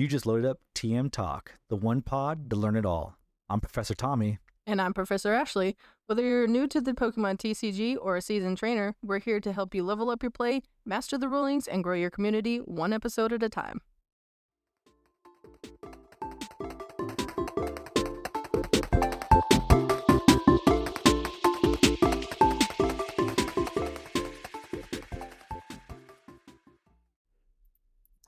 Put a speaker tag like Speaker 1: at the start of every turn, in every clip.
Speaker 1: You just loaded up TM Talk, the one pod to learn it all. I'm Professor Tommy.
Speaker 2: And I'm Professor Ashley. Whether you're new to the Pokémon TCG or a seasoned trainer, we're here to help you level up your play, master the rulings, and grow your community one episode at a time.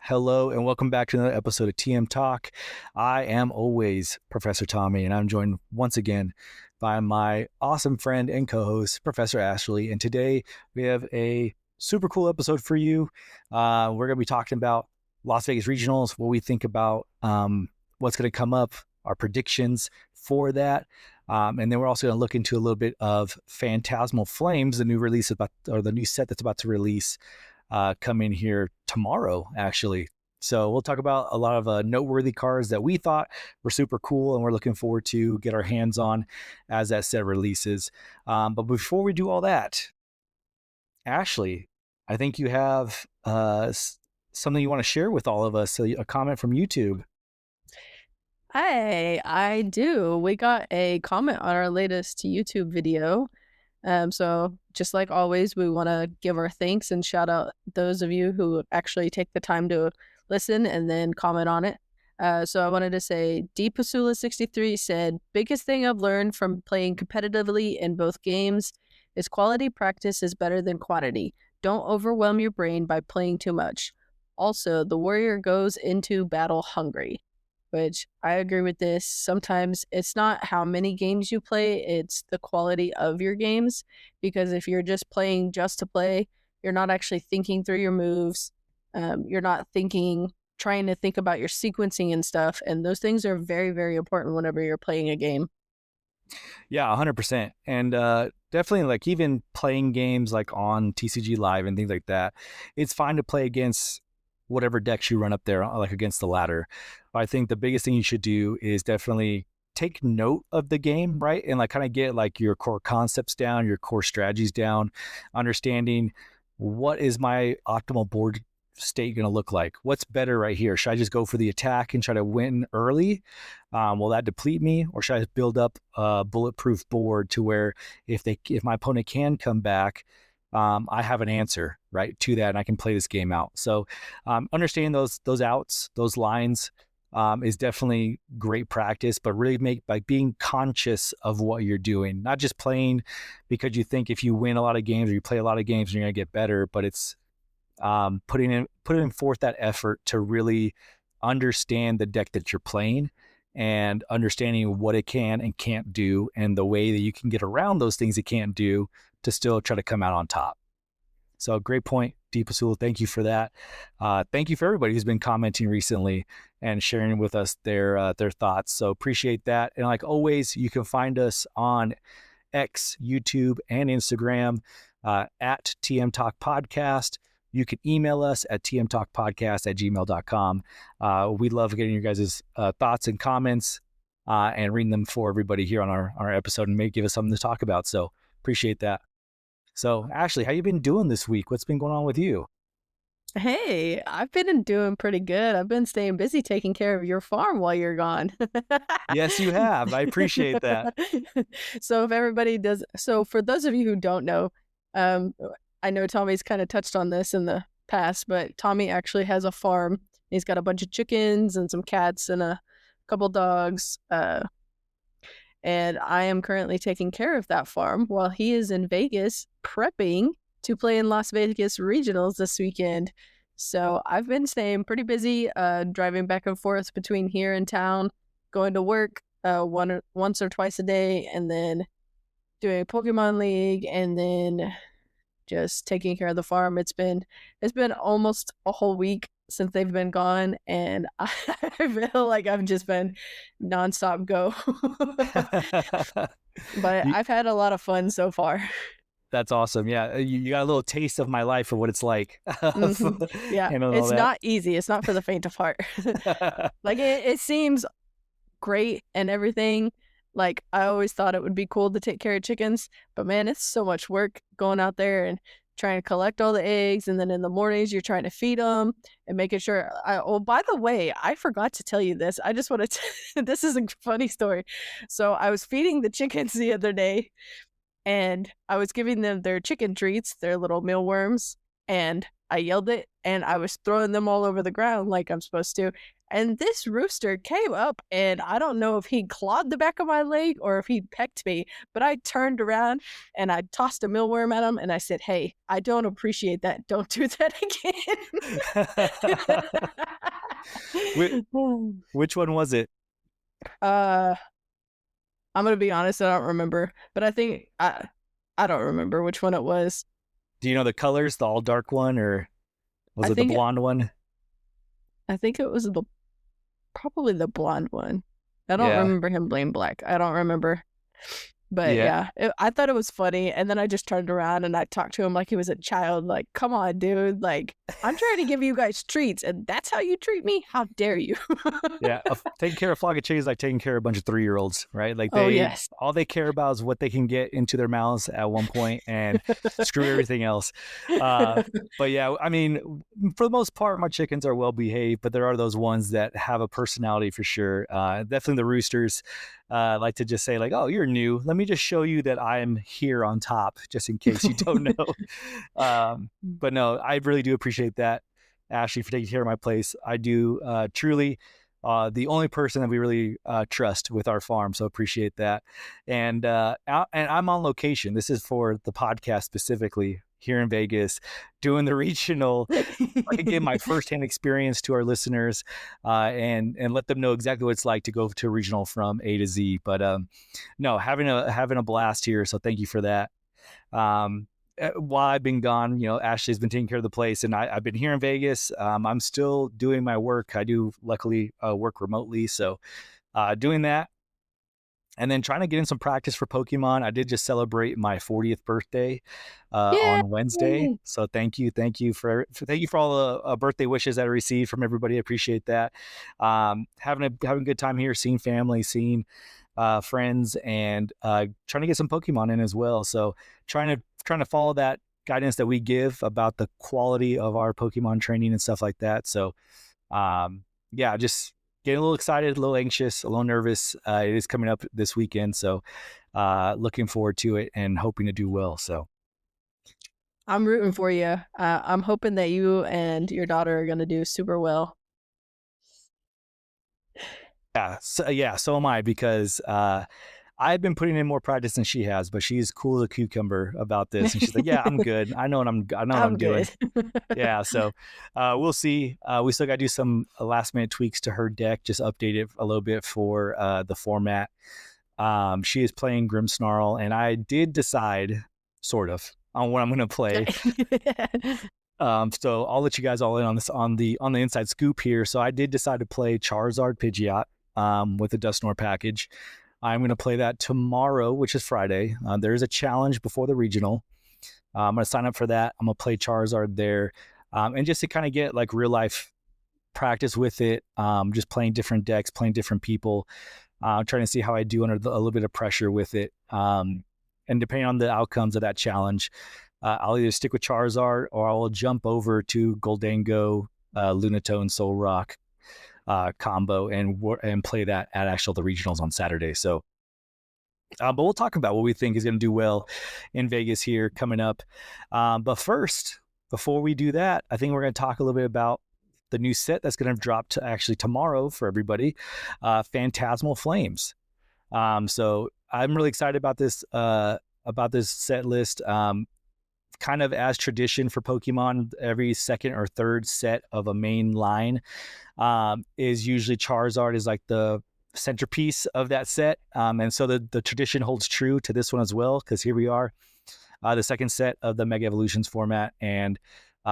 Speaker 1: Hello and welcome back to another episode of TM Talk. I am always Professor Tommy, and I'm joined once again by my awesome friend and co-host, Professor Ashley. And today we have a super cool episode for you. We're going to be talking about Las Vegas Regionals, what we think about what's going to come up, our predictions for that. And then we're also going to look into a little bit of Phantasmal Flames, the new release the new set that's about to release coming here tomorrow, actually. So we'll talk about a lot of noteworthy cards that we thought were super cool and we're looking forward to get our hands on as that set releases. But before we do all that, Ashley, I think you have something you want to share with all of us, a comment from YouTube.
Speaker 2: Hey, I do. We got a comment on our latest YouTube video. So just like always, we want to give our thanks and shout out those of you who actually take the time to listen and then comment on it. So I wanted to say, DPasula63 said, biggest thing I've learned from playing competitively in both games is quality practice is better than quantity. Don't overwhelm your brain by playing too much. Also, the warrior goes into battle hungry. Which I agree with this. Sometimes it's not how many games you play, it's the quality of your games. Because if you're just playing just to play, you're not actually thinking through your moves. You're not trying to think about your sequencing and stuff. And those things are very, very important whenever you're playing a game.
Speaker 1: Yeah, 100%. And definitely, like, even playing games like on TCG Live and things like that, it's fine to play against whatever decks you run up there, like against the ladder. I think the biggest thing you should do is definitely take note of the game, right? And like kind of get like your core concepts down, your core strategies down, understanding what is my optimal board state going to look like? What's better right here? Should I just go for the attack and try to win early? Will that deplete me? Or should I build up a bulletproof board to where if my opponent can come back, I have an answer, right, to that, and I can play this game out. So understanding those outs, those lines is definitely great practice, but really by being conscious of what you're doing, not just playing because you think if you win a lot of games or you play a lot of games, you're going to get better, but it's putting forth that effort to really understand the deck that you're playing and understanding what it can and can't do and the way that you can get around those things it can't do to still try to come out on top. So great point, DPasula. Thank you for that. Thank you for everybody who's been commenting recently and sharing with us their thoughts. So appreciate that. And like always, you can find us on X, YouTube, and Instagram at TM Talk Podcast. You can email us at tmtalkpodcast@gmail.com. We love getting your guys' thoughts and comments and reading them for everybody here on our episode and maybe give us something to talk about. So appreciate that. So, Ashley, how you been doing this week? What's been going on with you?
Speaker 2: Hey, I've been doing pretty good. I've been staying busy taking care of your farm while you're gone.
Speaker 1: Yes, you have. I appreciate that.
Speaker 2: So for those of you who don't know, I know Tommy's kind of touched on this in the past, but Tommy actually has a farm. He's got a bunch of chickens and some cats and a couple dogs. And I am currently taking care of that farm while he is in Vegas prepping to play in Las Vegas Regionals this weekend. So I've been staying pretty busy, driving back and forth between here and town, going to work once or twice a day, and then doing a Pokemon League, and then just taking care of the farm. It's been almost a whole week since they've been gone, and I feel like I've just been nonstop go. But I've had a lot of fun so far.
Speaker 1: That's awesome. Yeah, you got a little taste of my life of what it's like.
Speaker 2: Yeah, it's not easy. It's not for the faint of heart. Like it seems great and everything. Like I always thought it would be cool to take care of chickens, but man, it's so much work going out there and trying to collect all the eggs, and then in the mornings you're trying to feed them and making sure. Oh, by the way, I forgot to tell you this. I just want to. This is a funny story. So I was feeding the chickens the other day, and I was giving them their chicken treats, their little mealworms, and I yelled it, and I was throwing them all over the ground like I'm supposed to. And this rooster came up, and I don't know if he clawed the back of my leg or if he pecked me, but I turned around and I tossed a mealworm at him, and I said, "Hey, I don't appreciate that. Don't do that
Speaker 1: Which,
Speaker 2: again."
Speaker 1: which one was it?
Speaker 2: uh, I'm gonna be honest, I don't remember, but I don't remember which one it was.
Speaker 1: Do you know the colors? The all dark one, or was
Speaker 2: I
Speaker 1: it the
Speaker 2: think
Speaker 1: blonde one?
Speaker 2: I think it was probably the blonde one. I don't
Speaker 1: Yeah.
Speaker 2: remember him being black. I don't remember. But
Speaker 1: Yeah.
Speaker 2: yeah, I thought it was funny, and then I just turned around and I talked to him like he was a child. Like, come on, dude! Like, I'm trying to give you guys treats, and that's how you treat me? How dare you?
Speaker 1: Yeah, taking care of a flock of chickens is like taking care of a bunch of 3-year-olds, right? Like
Speaker 2: Oh yes.
Speaker 1: all they care about is what they can get into their mouths at one point, and screw everything else. But yeah, I mean, for the most part, my chickens are well behaved, but there are those ones that have a personality for sure. Definitely the roosters like to just say like, "Oh, you're new. Let me just show you that I'm here on top, just in case you don't know." But no, I really do appreciate that, Ashley, for taking care of my place. I do truly. The only person that we really trust with our farm, so appreciate that. And I'm on location. This is for the podcast specifically here in Vegas, doing the regional. I can give my firsthand experience to our listeners, and let them know exactly what it's like to go to a regional from A to Z. But no, having a blast here. So thank you for that. While I've been gone, Ashley's been taking care of the place, and I've been here in Vegas. I'm still doing my work. I do luckily work remotely, so doing that, and then trying to get in some practice for Pokemon. I did just celebrate my 40th birthday
Speaker 2: Yeah.
Speaker 1: on Wednesday, so thank you for all the birthday wishes that I received from everybody. I appreciate that. Having a good time here, seeing family, seeing friends, and trying to get some Pokemon in as well. So trying to follow that guidance that we give about the quality of our Pokemon training and stuff like that. So yeah, just getting a little excited, a little anxious, a little nervous. It is coming up this weekend, so looking forward to it and hoping to do well. So
Speaker 2: I'm rooting for you. I'm hoping that you and your daughter are gonna do super well.
Speaker 1: yeah, so am I, because I've been putting in more practice than she has, but she's cool as a cucumber about this, and she's like, "Yeah, I'm good. I know what I'm
Speaker 2: I'm
Speaker 1: doing."
Speaker 2: good.
Speaker 1: Yeah, so we'll see. We still got to do some last minute tweaks to her deck, just update it a little bit for the format. She is playing Grimmsnarl, and I did decide, sort of, on what I'm going to play. So I'll let you guys all in on this on the inside scoop here. So I did decide to play Charizard Pidgeot with the Dusknoir package. I'm going to play that tomorrow, which is Friday. There is a challenge before the regional. I'm going to sign up for that. I'm going to play Charizard there. And just to kind of get like real life practice with it, just playing different decks, playing different people, trying to see how I do under a little bit of pressure with it. And depending on the outcomes of that challenge, I'll either stick with Charizard or I'll jump over to Goldango, Lunatone, Soul Rock combo and play that at the regionals on Saturday. So, but we'll talk about what we think is going to do well in Vegas here coming up. But first, before we do that, I think we're going to talk a little bit about the new set that's going to drop to actually tomorrow for everybody, Phantasmal Flames. So I'm really excited about this set list. Kind of as tradition for Pokemon, every second or third set of a main line is usually Charizard is like the centerpiece of that set. And so the tradition holds true to this one as well, because here we are, the second set of the Mega Evolutions format, and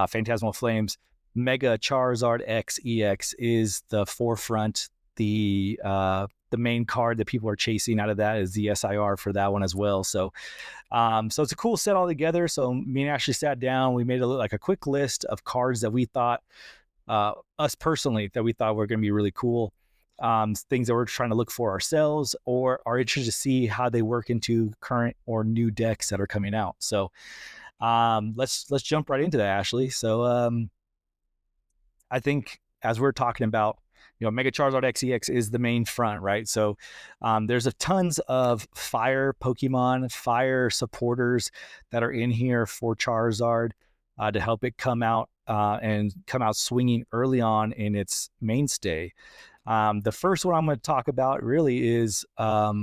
Speaker 1: Phantasmal Flames. Mega Charizard X EX is the forefront. The main card that people are chasing out of that is the SIR for that one as well. So so it's a cool set all together. So me and Ashley sat down. We made a quick list of cards that we thought, us personally, that we thought were going to be really cool. Things that we're trying to look for ourselves or are interested to see how they work into current or new decks that are coming out. So Let's jump right into that, Ashley. So I think as we're talking about, Mega Charizard XEX is the main front, right? So there's a tons of fire Pokemon, fire supporters that are in here for Charizard to help it come out and come out swinging early on in its mainstay. The first one I'm going to talk about really is a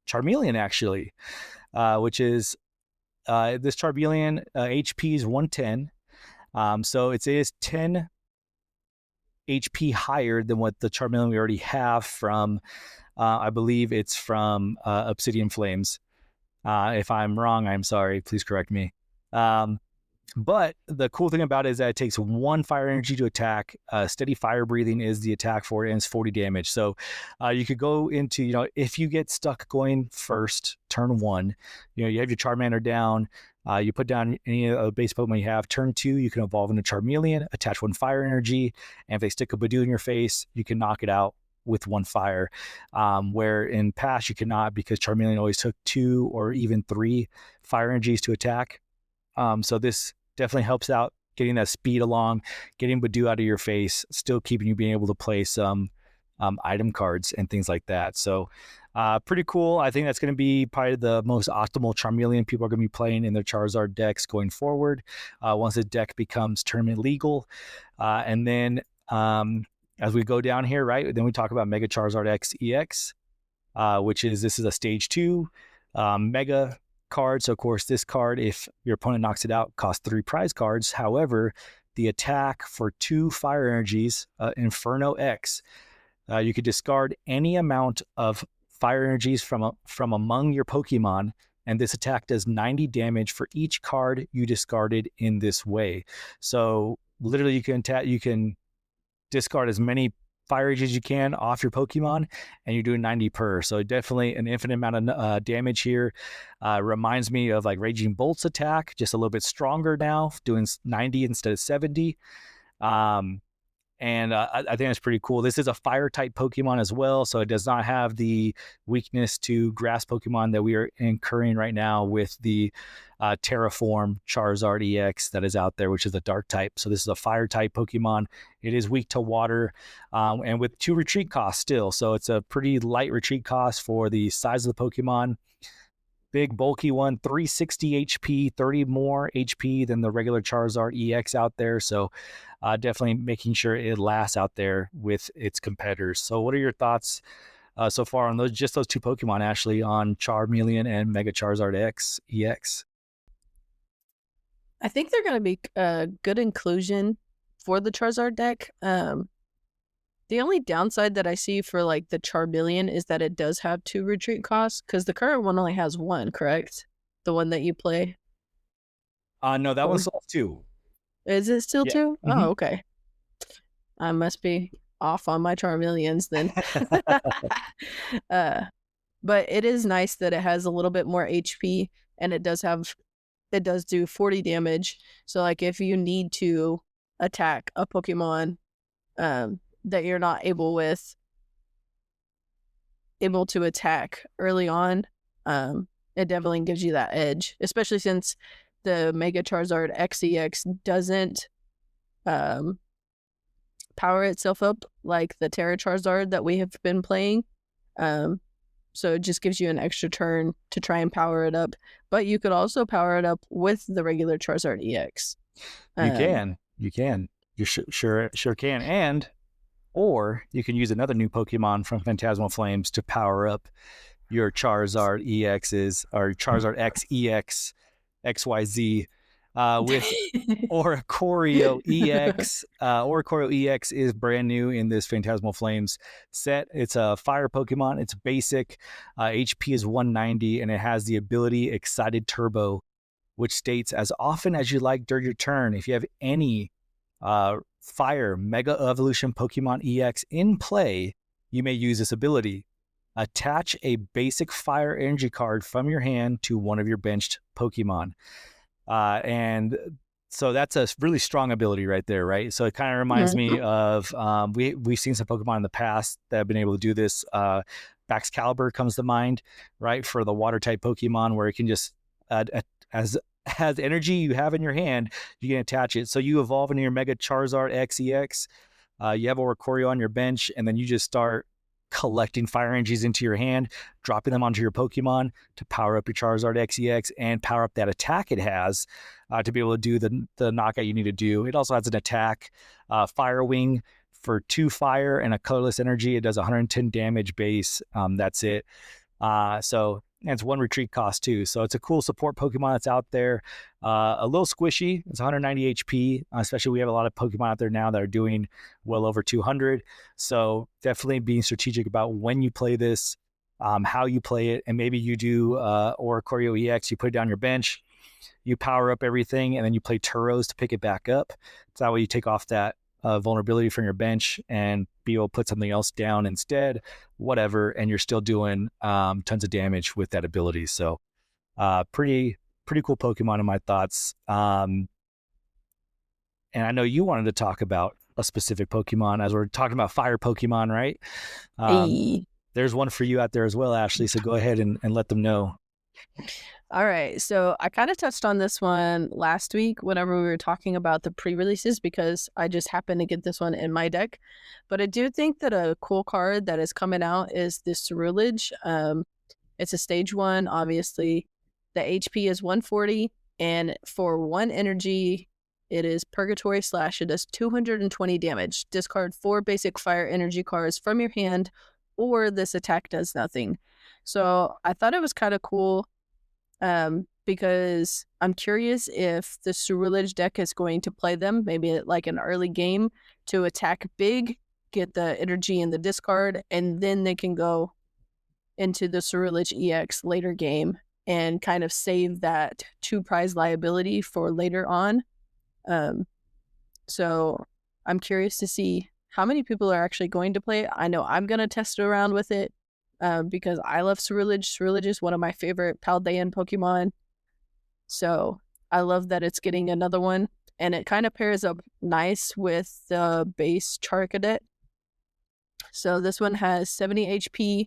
Speaker 1: Charmeleon, actually, which is this Charmeleon HP is 110. So it is 10 HP higher than what the Charmeleon we already have from, I believe it's from Obsidian Flames. If I'm wrong, I'm sorry. Please correct me. But the cool thing about it is that it takes 1 fire energy to attack. Steady fire breathing is the attack for it, and it's 40 damage. So you could go into, if you get stuck going first, turn 1, you have your Charmander down. You put down any of the base Pokemon you have. Turn 2, you can evolve into Charmeleon, attach 1 fire energy, and if they stick a Badoo in your face, you can knock it out with 1 fire. Where in past you cannot, because Charmeleon always took 2 or even 3 fire energies to attack. So this definitely helps out getting that speed along, getting Badoo out of your face, still keeping you being able to play some item cards and things like that. So pretty cool. I think that's going to be probably the most optimal Charmeleon people are going to be playing in their Charizard decks going forward once the deck becomes tournament legal. And then as we go down here, right, then we talk about Mega Charizard X EX, this is a stage 2 Mega card. So of course this card, if your opponent knocks it out, costs 3 prize cards. However, the attack for 2 fire energies, Inferno X, you could discard any amount of fire energies from among your Pokemon, and this attack does 90 damage for each card you discarded in this way. So literally you can discard as many fire energies as you can off your Pokemon, and you're doing 90 per. So definitely an infinite amount of damage here. Reminds me of like Raging Bolt's attack, just a little bit stronger now, doing 90 instead of 70. And I think that's pretty cool. This is a fire type Pokemon as well, so it does not have the weakness to grass Pokemon that we are incurring right now with the Terraform Charizard EX that is out there, which is a dark type. So this is a fire type Pokemon. It is weak to water, and with 2 retreat costs still. So it's a pretty light retreat cost for the size of the Pokemon. Big bulky one, 360 HP, 30 more HP than the regular Charizard EX out there. So definitely making sure it lasts out there with its competitors. So what are your thoughts so far on those 2 Pokemon, Ashley, on Charmeleon and Mega Charizard X EX?
Speaker 2: I think they're going to be a good inclusion for the Charizard deck. The only downside that I see for like the Charmeleon is that it does have 2 retreat costs, because the current one only has 1, correct? The one that you play.
Speaker 1: No, that one's still 2.
Speaker 2: Is it still 2?
Speaker 1: Mm-hmm.
Speaker 2: Oh, okay. I must be off on my Charmeleons then. But it is nice that it has a little bit more HP, and it does do 40 damage. So like if you need to attack a Pokemon that you're not able to attack early on, it definitely gives you that edge, especially since the Mega Charizard XEX doesn't power itself up like the Terra Charizard that we have been playing. So it just gives you an extra turn to try and power it up. But you could also power it up with the regular Charizard EX.
Speaker 1: You can. You sure can. Or you can use another new Pokemon from Phantasmal Flames to power up your Charizard EXs, or Charizard X EX XYZ with Oricorio EX. Oricorio EX is brand new in this Phantasmal Flames set. It's a fire Pokemon. It's basic. HP is 190, and it has the ability Excited Turbo, which states, as often as you like during your turn, if you have any Fire Mega Evolution Pokemon EX in play, you may use this ability. Attach a basic Fire Energy card from your hand to one of your benched Pokemon. And so that's a really strong ability right there, right? So it kind of reminds me of, we've seen some Pokemon in the past that have been able to do this. Baxcalibur comes to mind, right? For the water type Pokemon, where it can just, as has energy you have in your hand, you can attach it. So you evolve into your Mega Charizard XEX. You have Oricorio on your bench, and then you just start collecting fire energies into your hand, dropping them onto your Pokemon to power up your Charizard XEX and power up that attack it has to be able to do the knockout you need to do. It also has an attack, Fire Wing for 2 fire and a colorless energy. It does 110 damage base. That's it. So and it's 1 retreat cost too. So it's a cool support Pokemon that's out there. A little squishy. It's 190 HP, especially we have a lot of Pokemon out there now that are doing well over 200. So definitely being strategic about when you play this, how you play it, and maybe you do Oricorio EX, you put it down your bench, you power up everything, and then you play Turos to pick it back up. So that way you take off that vulnerability from your bench and be able to put something else down instead, whatever, and you're still doing tons of damage with that ability. So pretty cool Pokemon in my thoughts. And I know you wanted to talk about a specific Pokemon as we're talking about fire Pokemon, right?
Speaker 2: Hey.
Speaker 1: There's one for you out there as well, Ashley. So go ahead and let them know.
Speaker 2: All right. So I kind of touched on this one last week whenever we were talking about the pre-releases because I just happened to get this one in my deck. But I do think that a cool card that is coming out is this Ceruledge. It's a stage 1, obviously. The HP is 140, and for 1 energy, it is Purgatory Slash. It does 220 damage. Discard 4 basic fire energy cards from your hand, or this attack does nothing. So I thought it was kind of cool because I'm curious if the Ceruledge deck is going to play them, maybe like an early game to attack big, get the energy in the discard, and then they can go into the Ceruledge EX later game and kind of save that 2 prize liability for later on. So I'm curious to see how many people are actually going to play it. I know I'm going to test around with it because I love Ceruledge. Ceruledge is one of my favorite Paldean Pokemon. So I love that it's getting another one. And it kind of pairs up nice with the base Charcadet. So this one has 70 HP.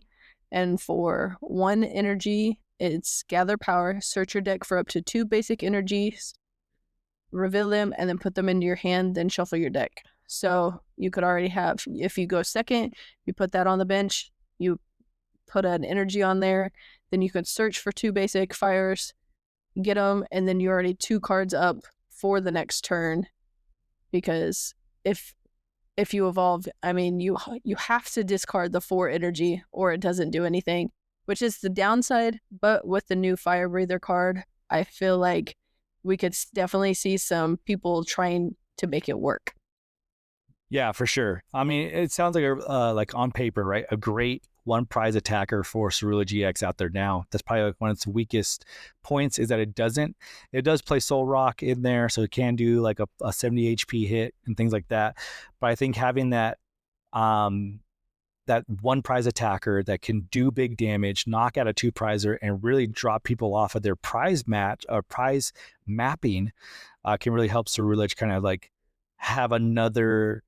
Speaker 2: And for 1 energy, it's Gather Power, search your deck for up to 2 basic energies, reveal them, and then put them into your hand, then shuffle your deck. So you could already have, if you go second, you put that on the bench, you put an energy on there, then you could search for 2 basic fires, get them, and then you're already 2 cards up for the next turn. Because if you evolve, I mean, you have to discard the 4 energy or it doesn't do anything, which is the downside. But with the new Fire Breather card, I feel like we could definitely see some people trying to make it work.
Speaker 1: Yeah, for sure. I mean, it sounds like on paper, right? A great 1 prize attacker for Ceruledge EX out there now. That's probably like one of its weakest points is that it does play Soul Rock in there, so it can do like a 70 HP hit and things like that. But I think having that 1 prize attacker that can do big damage, knock out a 2 prizer, and really drop people off of their prize match or prize mapping can really help Ceruledge kind of like have another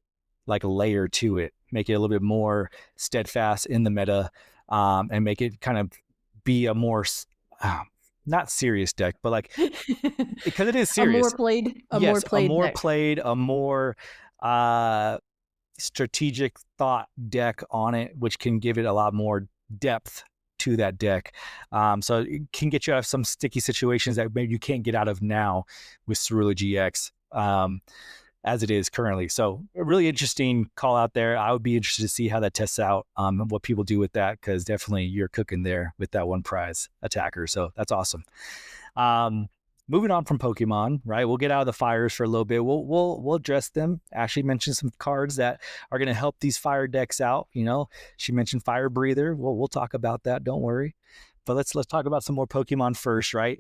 Speaker 1: like layer to it, make it a little bit more steadfast in the meta, and make it kind of be a more not serious deck, but like because it is serious.
Speaker 2: A
Speaker 1: more strategic thought deck on it, which can give it a lot more depth to that deck. So it can get you out of some sticky situations that maybe you can't get out of now with Ceruledge EX. As it is currently. So a really interesting call out there. I would be interested to see how that tests out, and what people do with that, because definitely you're cooking there with that 1 prize attacker. So that's awesome. Moving on from Pokemon, right? We'll get out of the fires for a little bit. We'll address them. Ashley mentioned some cards that are going to help these fire decks out. You know, she mentioned Fire Breather. We'll talk about that. Don't worry. But let's talk about some more Pokemon first, right?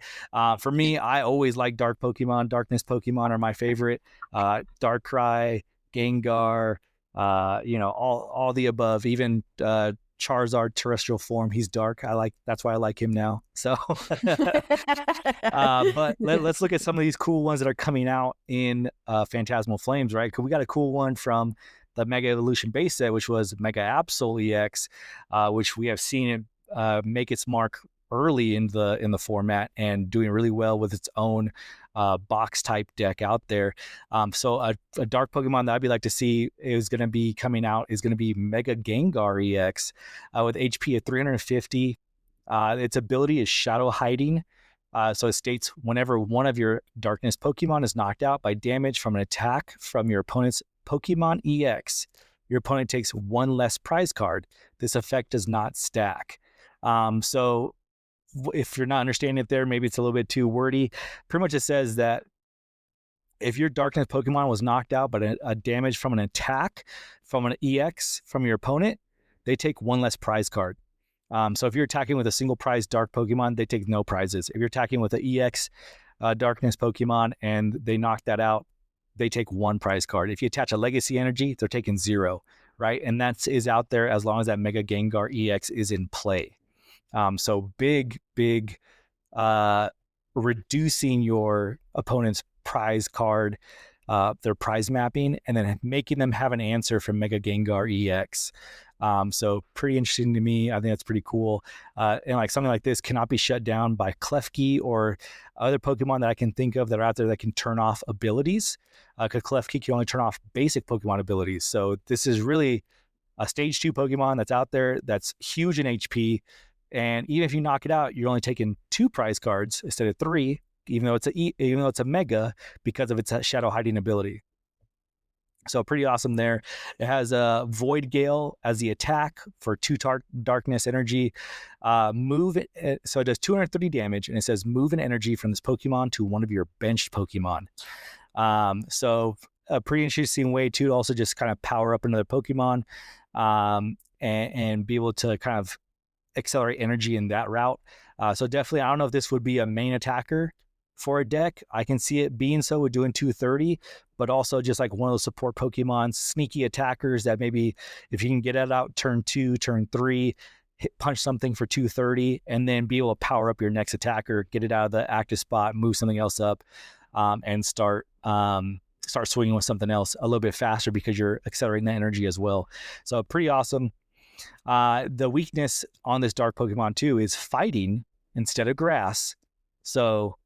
Speaker 1: For me, I always like dark Pokemon. Darkness Pokemon are my favorite. Darkrai, Gengar, all the above. Even Charizard terrestrial form, he's dark. That's why I like him now. So, but let's look at some of these cool ones that are coming out in Phantasmal Flames, right? Because we got a cool one from the Mega Evolution base set, which was Mega Absol EX, which we have seen it make its mark early in the format and doing really well with its own box type deck out there. So a dark Pokemon that I'd be like to see is going to be coming out is going to be Mega Gengar EX with HP of 350. Its ability is Shadow Hiding. So it states whenever one of your darkness Pokemon is knocked out by damage from an attack from your opponent's Pokemon EX, your opponent takes one less prize card. This effect does not stack. So if you're not understanding it there, maybe it's a little bit too wordy. Pretty much it says that if your darkness Pokemon was knocked out by a damage from an attack from an EX from your opponent, they take one less prize card. So if you're attacking with a single prize dark Pokemon, they take no prizes. If you're attacking with an EX darkness Pokemon and they knock that out, they take one prize card. If you attach a legacy energy, they're taking 0, right? And that is out there as long as that Mega Gengar EX is in play. So big reducing your opponent's prize card, their prize mapping, and then making them have an answer from Mega Gengar EX. So pretty interesting to me. I think that's pretty cool. And like something like this cannot be shut down by Klefki or other Pokemon that I can think of that are out there that can turn off abilities. Because Klefki can only turn off basic Pokemon abilities. So this is really a stage 2 Pokemon that's out there that's huge in HP. And even if you knock it out, you're only taking 2 prize cards instead of 3, even though it's a mega, because of its Shadow Hiding ability. So pretty awesome there. It has a Void Gale as the attack for 2 darkness energy. So it does 230 damage, and it says move an energy from this Pokemon to one of your benched Pokemon. So a pretty interesting way to also just kind of power up another Pokemon and be able to kind of accelerate energy in that route. So definitely, I don't know if this would be a main attacker for a deck. I can see it being so with doing 230, but also just like one of those support Pokemon, sneaky attackers that maybe if you can get it out turn 2, turn 3, punch something for 230, and then be able to power up your next attacker, get it out of the active spot, move something else up, and start swinging with something else a little bit faster because you're accelerating the energy as well. So pretty awesome. The weakness on this dark Pokemon too is fighting instead of grass. So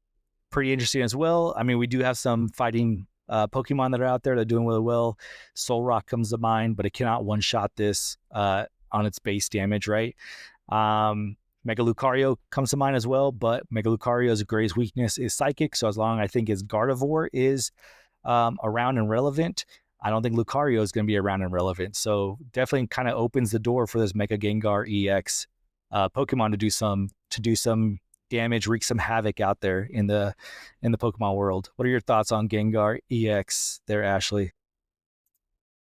Speaker 1: pretty interesting as well. I mean, we do have some fighting Pokemon that are out there that are doing really well. Solrock comes to mind, but it cannot one-shot this on its base damage, right? Mega Lucario comes to mind as well, but Mega Lucario's greatest weakness is Psychic. So as long as I think his Gardevoir is around and relevant, I don't think Lucario is going to be around and relevant. So definitely kind of opens the door for this Mega Gengar EX Pokemon to do some damage, wreak some havoc out there in the Pokemon world. What are your thoughts on Gengar EX there, Ashley?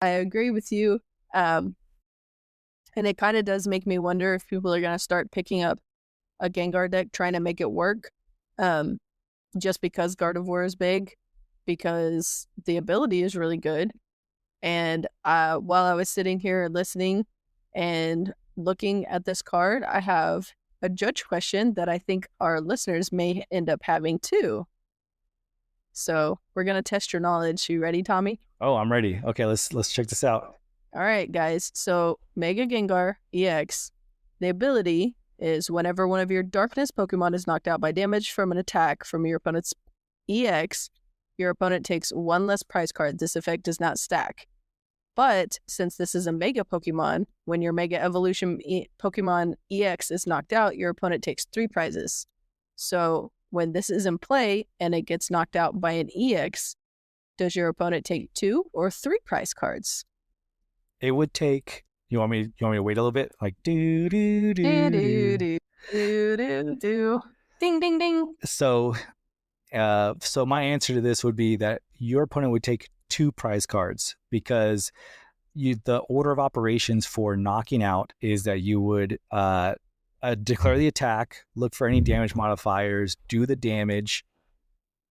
Speaker 2: I agree with you. And it kind of does make me wonder if people are going to start picking up a Gengar deck trying to make it work. Just because Gardevoir is big, because the ability is really good. And while I was sitting here listening and looking at this card, I have a judge question that I think our listeners may end up having too. So we're going to test your knowledge. You ready, Tommy?
Speaker 1: Oh, I'm ready. Okay, let's check this out.
Speaker 2: All right, guys. So Mega Gengar EX, the ability is whenever one of your darkness Pokemon is knocked out by damage from an attack from your opponent's EX, your opponent takes 1 less prize card. This effect does not stack. But since this is a Mega Pokemon, when your Mega Evolution Pokemon EX is knocked out, your opponent takes 3 prizes. So when this is in play and it gets knocked out by an EX, does your opponent take 2 or 3 prize cards?
Speaker 1: It would take. You want me to wait a little bit? Like do do do
Speaker 2: Do,
Speaker 1: do
Speaker 2: do, do, do, do. Ding, ding, ding.
Speaker 1: So my answer to this would be that your opponent would take 2 prize cards because the order of operations for knocking out is that you would declare the attack, look for any damage modifiers, do the damage,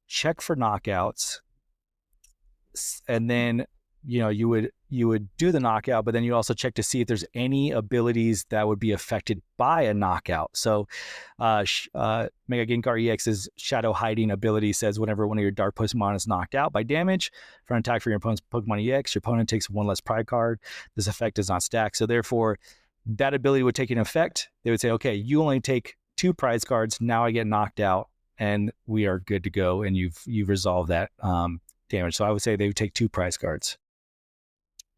Speaker 1: check for knockouts, and then you would do the knockout, but then you also check to see if there's any abilities that would be affected by a knockout. So Mega Gengar EX's Shadow Hiding ability says whenever one of your dark Pokemon is knocked out by damage for an attack for your opponent's Pokemon EX, your opponent takes 1 less prize card. This effect does not stack. So therefore, that ability would take an effect. They would say, okay, you only take 2 prize cards. Now I get knocked out, and we are good to go. And you've resolved that damage. So I would say they would take 2 prize cards.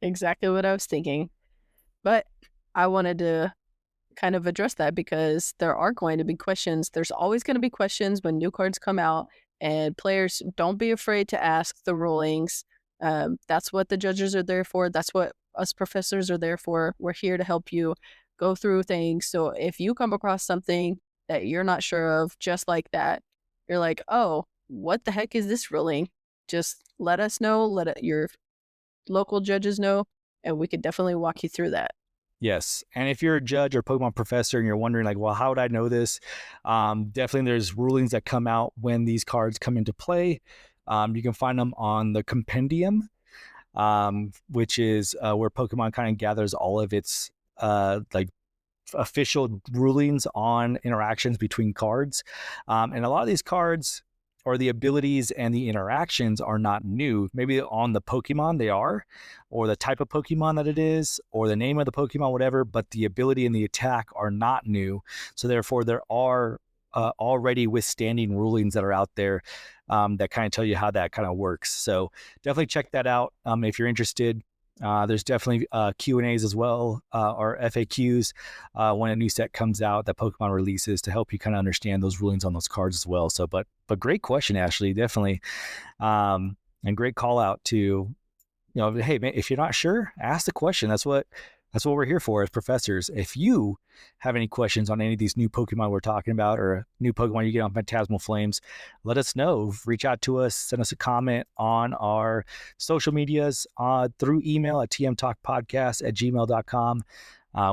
Speaker 2: Exactly what I was thinking. But I wanted to kind of address that because there are going to be questions. There's always going to be questions when new cards come out, and players, don't be afraid to ask the rulings. That's what the judges are there for. That's what us professors are there for. We're here to help you go through things. So if you come across something that you're not sure of, just like that, you're like, oh, what the heck is this ruling? Just let us know, your local judges know, and we could definitely walk you through that.
Speaker 1: Yes. And if you're a judge or Pokemon professor and you're wondering, like, well, how would I know this? Definitely there's rulings that come out when these cards come into play. You can find them on the compendium, which is where Pokemon kind of gathers all of its like official rulings on interactions between cards. And a lot of these cards, or the abilities and the interactions, are not new. Maybe on the Pokemon they are, or the type of Pokemon that it is, or the name of the Pokemon, whatever, but the ability and the attack are not new. So therefore there are already withstanding rulings that are out there that kind of tell you how that kind of works. So definitely check that out if you're interested. There's definitely Q&As as well, or FAQs when a new set comes out that Pokemon releases to help you kind of understand those rulings on those cards as well. So, but great question, Ashley, definitely, and great call out to, hey, man, if you're not sure, ask the question. That's what we're here for as professors. If you have any questions on any of these new Pokemon we're talking about, or a new Pokemon you get on Phantasmal Flames, let us know. Reach out to us, send us a comment on our social medias, through email at tmtalkpodcast@gmail.com.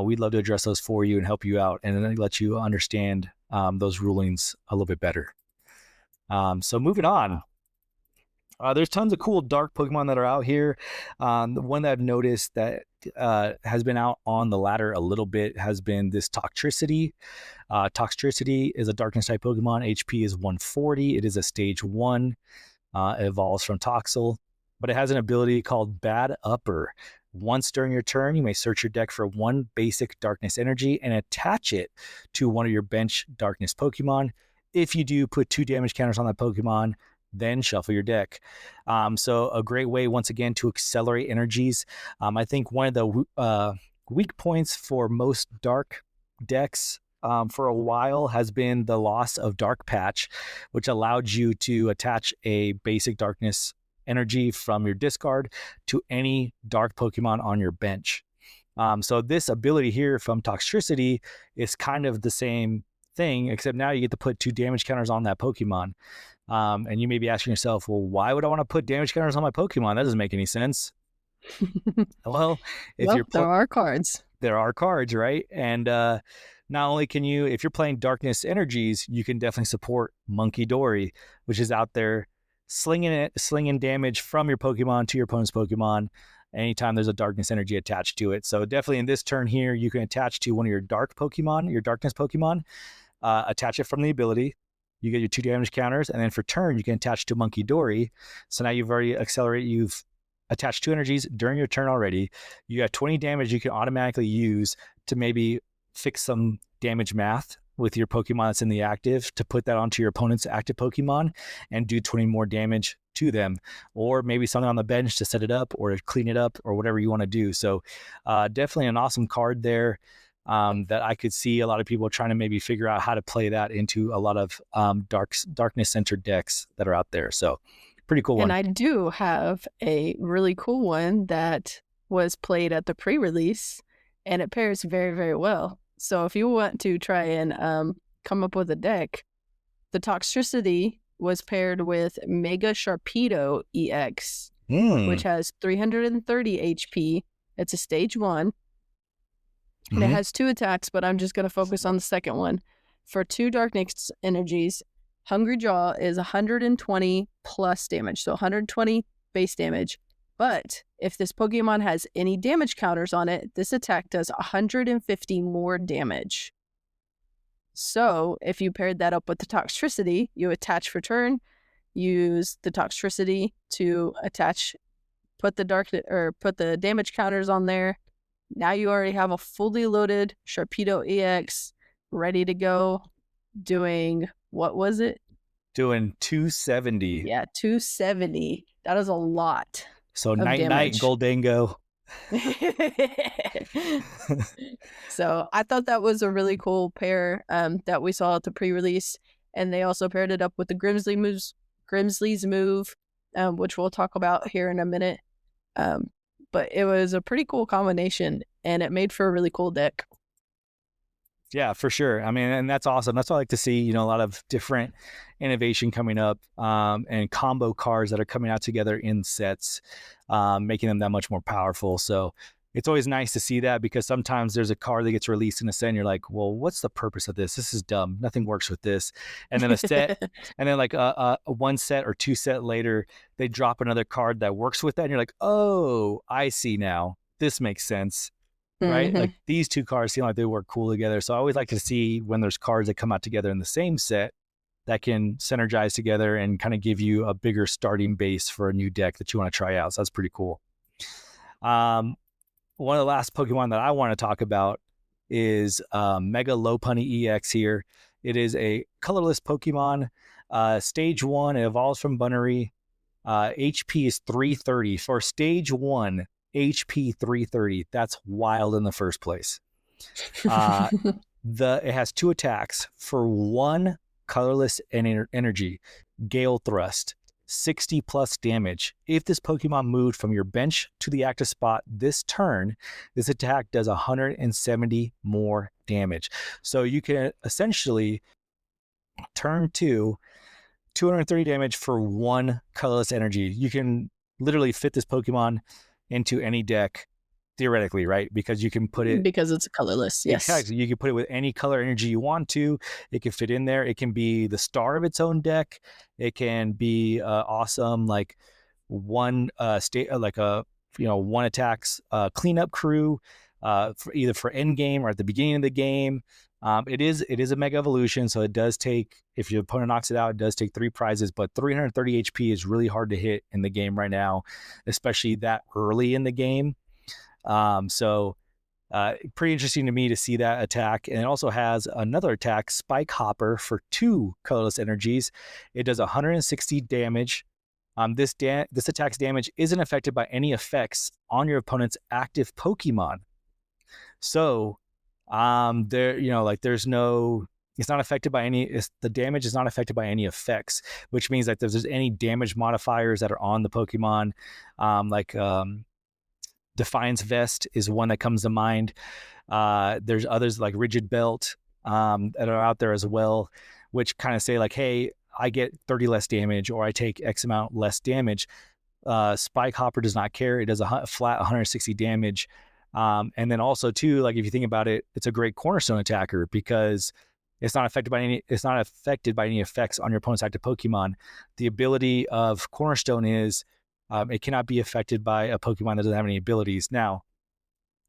Speaker 1: We'd love to address those for you and help you out, and then let you understand those rulings a little bit better. So moving on. There's tons of cool dark Pokemon that are out here. The one that I've noticed that has been out on the ladder a little bit has been this Toxtricity. Toxtricity is a darkness type Pokemon. HP is 140. It is a stage 1. It evolves from Toxel, but it has an ability called Bad Upper. Once during your turn, you may search your deck for 1 basic darkness energy and attach it to one of your bench darkness Pokemon. If you do, put 2 damage counters on that Pokemon, then shuffle your deck. So a great way, once again, to accelerate energies. I think one of the weak points for most dark decks for a while has been the loss of Dark Patch, which allowed you to attach a basic darkness energy from your discard to any dark Pokemon on your bench. So this ability here from Toxtricity is kind of the same thing, except now you get to put 2 damage counters on that Pokemon. And you may be asking yourself, well, why would I want to put damage counters on my Pokemon? That doesn't make any sense. Well,
Speaker 2: there are cards.
Speaker 1: There are cards, right? And not only can you, if you're playing darkness energies, you can definitely support Monkey Dory, which is out there slinging damage from your Pokemon to your opponent's Pokemon anytime there's a darkness energy attached to it. So definitely in this turn here, you can attach to one of your dark Pokemon, your darkness Pokemon, attach it from the ability. You get your 2 damage counters, and then for turn, you can attach to Monkey Dory. So now you've already accelerated. You've attached 2 energies during your turn already. You got 20 damage you can automatically use to maybe fix some damage math with your Pokemon that's in the active, to put that onto your opponent's active Pokemon and do 20 more damage to them, or maybe something on the bench to set it up or to clean it up or whatever you want to do. So definitely an awesome card there. That I could see a lot of people trying to maybe figure out how to play that into a lot of darkness-centered decks that are out there. So pretty cool one.
Speaker 2: And I do have a really cool one that was played at the pre-release, and it pairs very, very well. So if you want to try and come up with a deck, the Toxtricity was paired with Mega Sharpedo EX, which has 330 HP. It's a stage 1. And it has 2 attacks, but I'm just going to focus on the second one. For 2 darkness energies, Hungry Jaw is 120 plus damage, so 120 base damage. But if this Pokemon has any damage counters on it, this attack does 150 more damage. So if you paired that up with the Toxtricity, you attach for turn, use the Toxtricity to attach, put the damage counters on there. Now you already have a fully loaded Sharpedo EX ready to go. doing, what was it?
Speaker 1: Doing 270.
Speaker 2: Yeah, 270. That is a lot
Speaker 1: So
Speaker 2: of
Speaker 1: night night,
Speaker 2: damage.
Speaker 1: Goldango.
Speaker 2: So I thought that was a really cool pair that we saw at the pre-release, and they also paired it up with the Grimsley's move, which we'll talk about here in a minute. But it was a pretty cool combination, and it made for a really cool deck.
Speaker 1: Yeah, for sure. I mean, and that's awesome. That's what I like to see, you know, a lot of different innovation coming up, and combo cards that are coming out together in sets, making them that much more powerful. So it's always nice to see that, because sometimes there's a card that gets released in a set and you're like, well, what's the purpose of this? This is dumb. Nothing works with this. And then a set, and then like a one set or two set later, they drop another card that works with that. And you're like, oh, I see now. This makes sense. Right?
Speaker 2: Mm-hmm.
Speaker 1: Like these two cards seem like they work cool together. So I always like to see when there's cards that come out together in the same set that can synergize together and kind of give you a bigger starting base for a new deck that you want to try out. So that's pretty cool. One of the last Pokemon that I want to talk about is Mega Lopunny EX here. It is a colorless Pokemon. Stage 1, it evolves from Bunnery. HP is 330. For Stage 1, HP 330. That's wild in the first place. It has 2 attacks for 1 colorless energy. Gale Thrust, 60 plus damage. If this Pokemon moved from your bench to the active spot this turn, this attack does 170 more damage. So you can essentially turn 2, 230 damage for 1 colorless energy. You can literally fit this Pokemon into any deck, theoretically, right? Because you can put it,
Speaker 2: because it's colorless. Yes.
Speaker 1: exactly, you can put it with any color energy you want to. It can fit in there. It can be the star of its own deck. It can be awesome, like one like a, you know, one attacks cleanup crew, for either for end game or at the beginning of the game. It is a mega evolution, so it does take, if your opponent knocks it out, it does take 3 prizes, but 330 HP is really hard to hit in the game right now, especially that early in the game. So pretty interesting to me to see that attack. And it also has another attack, Spike Hopper, for 2 colorless energies. It does 160 damage. This attack's damage isn't affected by any effects on your opponent's active Pokemon. So there, you know, like there's no, it's not affected by any, the damage is not affected by any effects, which means that if there's any damage modifiers that are on the Pokemon, Defiance Vest is one that comes to mind. There's others like Rigid Belt that are out there as well, which kind of say like, hey, I get 30 less damage or I take X amount less damage. Spike Hopper does not care. It does a flat 160 damage. And then also too, like if you think about it, it's a great cornerstone attacker because it's not affected by any effects on your opponent's active Pokemon. The ability of cornerstone is it cannot be affected by a Pokemon that doesn't have any abilities. Now,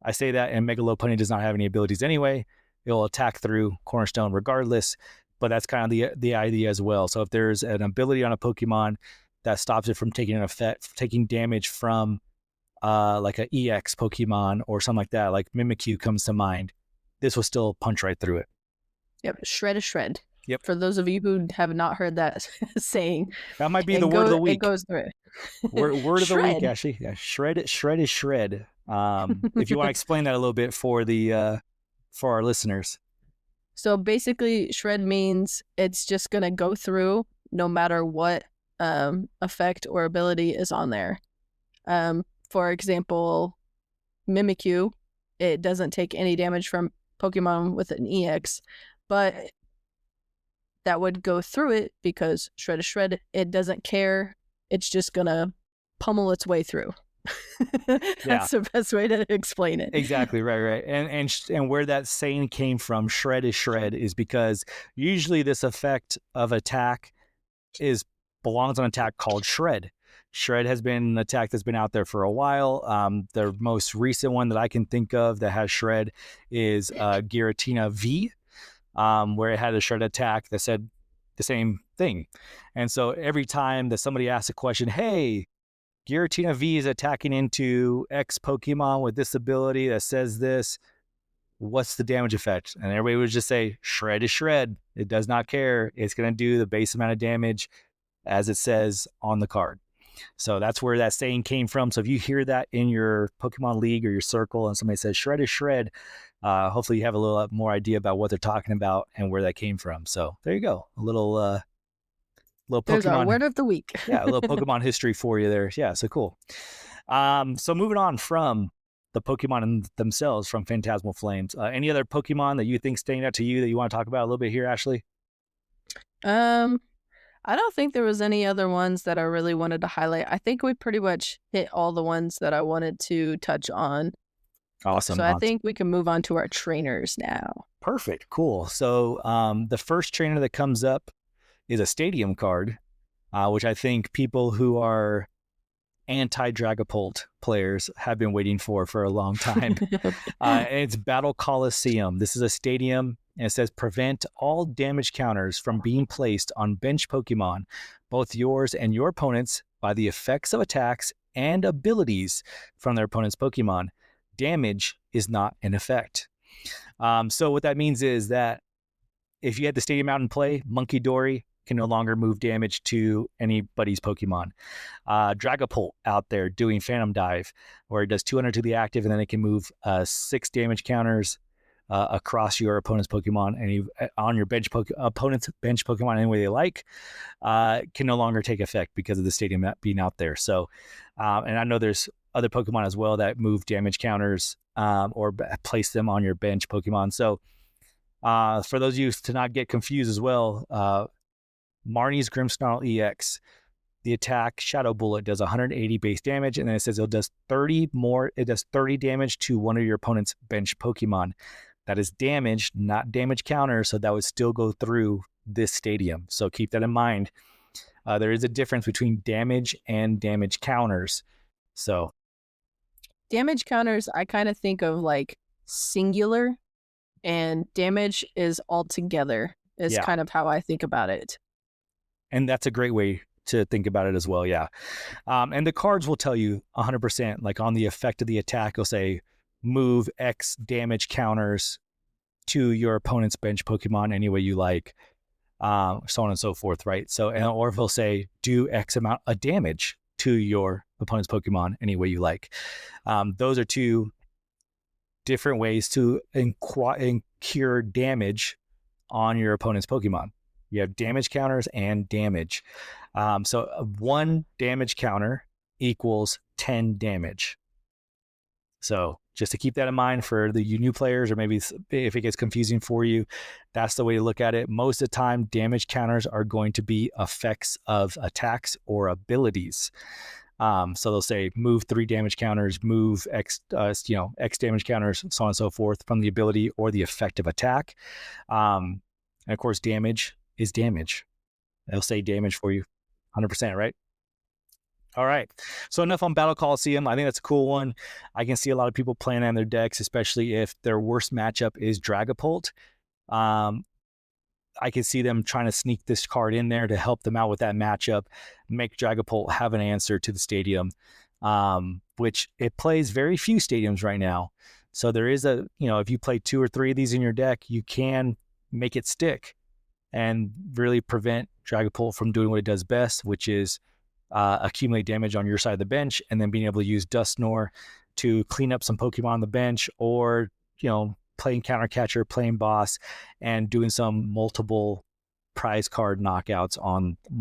Speaker 1: I say that, and Mega Lopunny does not have any abilities anyway. It'll attack through cornerstone regardless, but that's kind of the idea as well. So if there's an ability on a Pokemon that stops it from taking damage from like an EX Pokemon or something like that, like Mimikyu comes to mind, this will still punch right through it.
Speaker 2: Yep, shred a shred.
Speaker 1: Yep.
Speaker 2: For those of you who have not heard that saying,
Speaker 1: that might be the word of the week.
Speaker 2: It goes through.
Speaker 1: Word of the week, Ashley. Yeah, shred is shred. If you want to explain that a little bit for our listeners.
Speaker 2: So basically, shred means it's just gonna go through no matter what effect or ability is on there. For example, Mimikyu, it doesn't take any damage from Pokemon with an EX, but that would go through it because shred is shred. It doesn't care. It's just gonna pummel its way through. That's the best way to explain it.
Speaker 1: Exactly, right. And where that saying came from, shred is shred, is because usually this effect of attack belongs on an attack called shred. Shred has been an attack that's been out there for a while. The most recent one that I can think of that has shred is Giratina V, where it had a shred attack that said the same thing. And so every time that somebody asks a question, hey, Giratina V is attacking into X Pokemon with this ability that says this, what's the damage effect? And everybody would just say, shred is shred. It does not care. It's going to do the base amount of damage as it says on the card. So that's where that saying came from. So if you hear that in your Pokemon League or your circle and somebody says shred is shred, hopefully you have a little more idea about what they're talking about and where that came from. So there you go. A little
Speaker 2: There's our
Speaker 1: Pokemon.
Speaker 2: word of the week.
Speaker 1: Yeah, a little Pokemon history for you there. Yeah, so cool. So moving on from the Pokemon themselves from Phantasmal Flames, any other Pokemon that you think stand out to you that you want to talk about a little bit here, Ashley?
Speaker 2: I don't think there was any other ones that I really wanted to highlight. I think we pretty much hit all the ones that I wanted to touch on.
Speaker 1: Awesome.
Speaker 2: So I think we can move on to our trainers now.
Speaker 1: Perfect. Cool. So the first trainer that comes up is a stadium card, which I think people who are anti-Dragapult players have been waiting for a long time. And it's Battle Coliseum. This is a stadium, and it says prevent all damage counters from being placed on bench Pokemon, both yours and your opponents, by the effects of attacks and abilities from their opponent's Pokemon. Damage is not in effect. So what that means is that if you had the stadium out in play, Monkey Dory can no longer move damage to anybody's Pokemon. Dragapult out there doing Phantom Dive, where it does 200 to the active, and then it can move 6 damage counters across your opponent's Pokemon, and on your opponent's bench Pokemon any way they like, can no longer take effect because of the stadium being out there. So, and I know there's other Pokemon as well that move damage counters or place them on your bench Pokemon. So, for those of you to not get confused as well, Marnie's Grimmsnarl EX, the attack Shadow Bullet does 180 base damage, and then it says it does 30 damage to one of your opponent's bench Pokemon. That is damage, not damage counter, so that would still go through this stadium. So keep that in mind. There is a difference between damage and damage counters. So
Speaker 2: damage counters, I kind of think of like singular, and damage is all together is kind of how I think about it.
Speaker 1: And that's a great way to think about it as well, yeah. And the cards will tell you 100%, like on the effect of the attack, it'll say move X damage counters to your opponent's bench Pokemon any way you like, so on and so forth, right? So, or if he'll say do X amount of damage to your opponent's Pokemon any way you like. Those are two different ways to incur damage on your opponent's Pokemon. You have damage counters and damage. So 1 damage counter equals 10 damage. So just to keep that in mind for the new players, or maybe if it gets confusing for you, that's the way to look at it. Most of the time, damage counters are going to be effects of attacks or abilities. So they'll say move 3 damage counters, move X, X damage counters, so on and so forth from the ability or the effect of attack. And of course, damage is damage. They'll say damage for you 100%, right? All right. So enough on Battle Coliseum. I think that's a cool one. I can see a lot of people playing on their decks, especially if their worst matchup is Dragapult. I can see them trying to sneak this card in there to help them out with that matchup, make Dragapult have an answer to the stadium, which it plays very few stadiums right now. So there is if you play 2 or 3 of these in your deck, you can make it stick and really prevent Dragapult from doing what it does best, which is accumulate damage on your side of the bench, and then being able to use Dusknoir to clean up some Pokemon on the bench, or playing counter catcher, playing boss, and doing some multiple prize card knockouts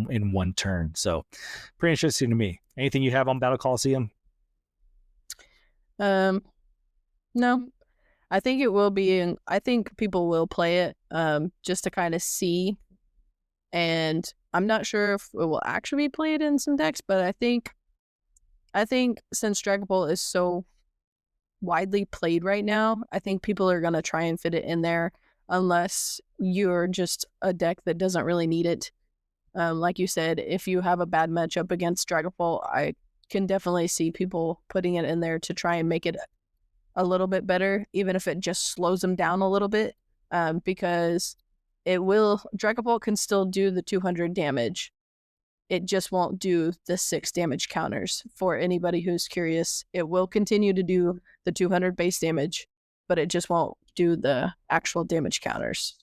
Speaker 1: in one turn. So pretty interesting to me. Anything you have on Battle Coliseum?
Speaker 2: No. I think it will be, I think people will play it just to kind of see. And I'm not sure if it will actually be played in some decks, but I think since Dragapult is so widely played right now, I think people are going to try and fit it in there unless you're just a deck that doesn't really need it. Like you said, if you have a bad matchup against Dragapult, I can definitely see people putting it in there to try and make it a little bit better, even if it just slows them down a little bit, because Dragapult can still do the 200 damage. It just won't do the 6 damage counters. For anybody who's curious, it will continue to do the 200 base damage, but it just won't do the actual damage counters.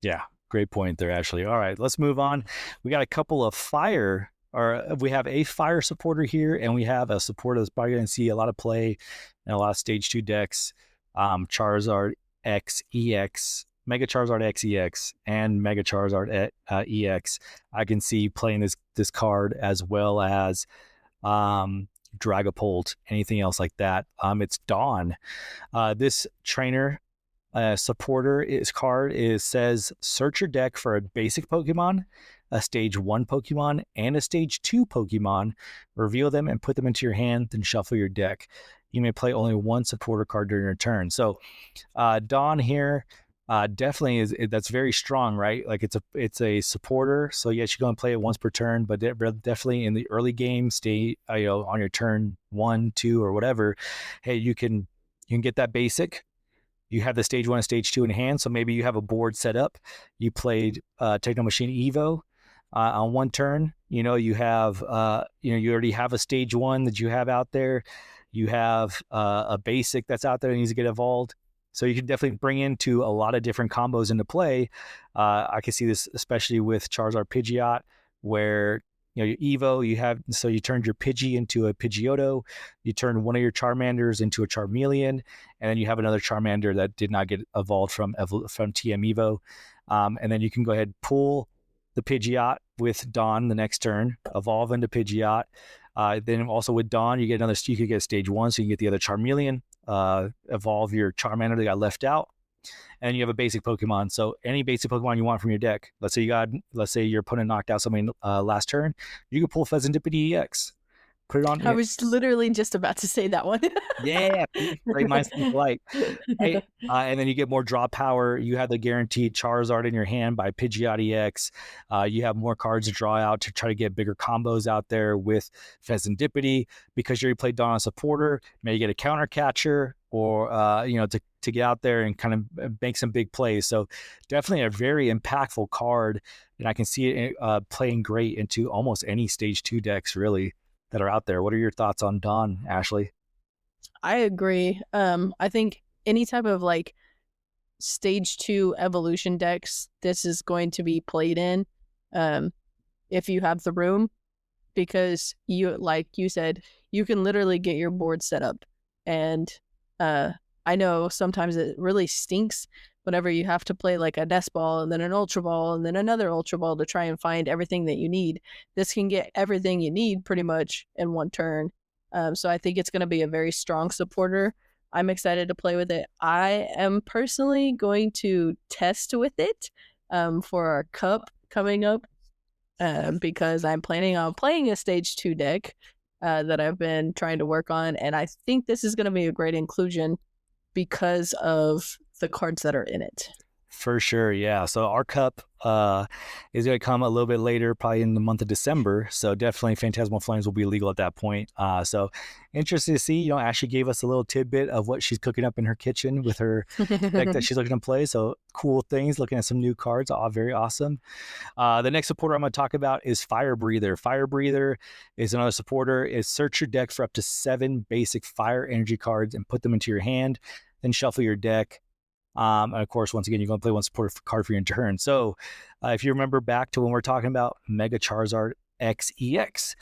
Speaker 1: Yeah, great point there, Ashley. All right, let's move on. We got a couple of fire, or we have a fire supporter here, and we have a supporter that's probably going to see a lot of play in a lot of stage 2 decks. Charizard X EX, Mega Charizard X EX, and Mega Charizard EX. I can see playing this card, as well as Dragapult, anything else like that. It's Dawn. This trainer supporter says search your deck for a basic Pokemon, a stage 1 Pokemon, and a stage 2 Pokemon. Reveal them and put them into your hand, then shuffle your deck. You may play only one supporter card during your turn. So Dawn here definitely that's very strong, right? Like it's a supporter. So yes, you go and play it once per turn, but definitely in the early game, stay on your turn 1, 2, or whatever. Hey, you can get that basic. You have the stage 1 and stage 2 in hand, so maybe you have a board set up. You played Techno Machine Evo on one turn. You have you already have a stage 1 that you have out there. You have a basic that's out there that needs to get evolved. So you can definitely bring into a lot of different combos into play. I can see this especially with Charizard Pidgeot, where your Evo, you turned your Pidgey into a Pidgeotto, you turned one of your Charmanders into a Charmeleon, and then you have another Charmander that did not get evolved from TM Evo. And then you can go ahead and pull the Pidgeot with Dawn the next turn, evolve into Pidgeot. Then also with Dawn, you could get stage 1, so you can get the other Charmeleon, evolve your Charmander that got left out, and you have a basic Pokemon. So any basic Pokemon you want from your deck. Let's say your opponent knocked out somebody last turn, you can pull Pheasantipity EX, put it on.
Speaker 2: I was literally just about to say that one.
Speaker 1: Yeah, great minds think alike. Hey, and then you get more draw power. You have the guaranteed Charizard in your hand by Pidgeot EX. You have more cards to draw out to try to get bigger combos out there with Pheasantipity, because you already played Dawn Supporter. Maybe you get a counter catcher, or to get out there and kind of make some big plays. So definitely a very impactful card, and I can see it playing great into almost any stage 2 decks really that are out there. What are your thoughts on Dawn, Ashley?
Speaker 2: I agree. I think any type of like stage 2 evolution decks, this is going to be played in, if you have the room, because like you said, you can literally get your board set up. And I know sometimes it really stinks whenever you have to play like a Nest Ball and then an Ultra Ball and then another Ultra Ball to try and find everything that you need. This can get everything you need pretty much in one turn. So I think it's going to be a very strong supporter. I'm excited to play with it. I am personally going to test with it for our cup coming up, because I'm planning on playing a stage 2 deck that I've been trying to work on. And I think this is going to be a great inclusion because of the cards that are in it.
Speaker 1: For sure, yeah. So our cup is going to come a little bit later, probably in the month of December. So definitely Phantasmal Flames will be legal at that point. So interesting to see. Ashley gave us a little tidbit of what she's cooking up in her kitchen with her deck that she's looking to play. So cool things, looking at some new cards. Very awesome. The next supporter I'm going to talk about is Fire Breather. Fire Breather is another supporter. Is search your deck for up to 7 basic fire energy cards and put them into your hand. Then shuffle your deck. And of course, once again, you're going to play one supporter card for your turn. So if you remember back to when we're talking about Mega Charizard X EX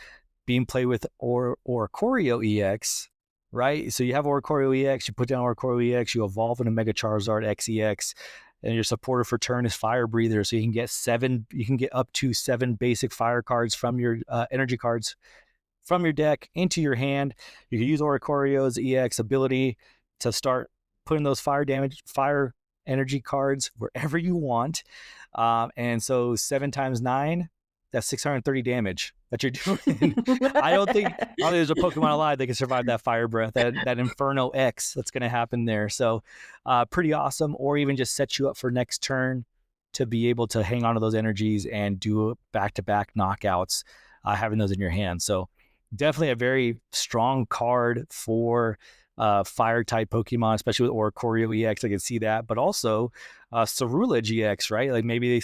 Speaker 1: being played with Oricorio EX, right? So you have Oricorio EX, you put down Oricorio EX, you evolve into Mega Charizard X EX, and your supporter for turn is Fire Breather. So you can get up to 7 basic fire cards from your energy cards from your deck into your hand. You can use Oricorio's EX ability to start putting those fire energy cards wherever you want. And so 7 times 9, that's 630 damage that you're doing. I don't think there's a Pokemon alive that can survive that fire breath, that Inferno X that's going to happen there. So pretty awesome. Or even just set you up for next turn to be able to hang on to those energies and do back-to-back knockouts, having those in your hand. So definitely a very strong card for fire type Pokemon, especially with Oricorio EX. I can see that, but also Cerulege EX, right? Like maybe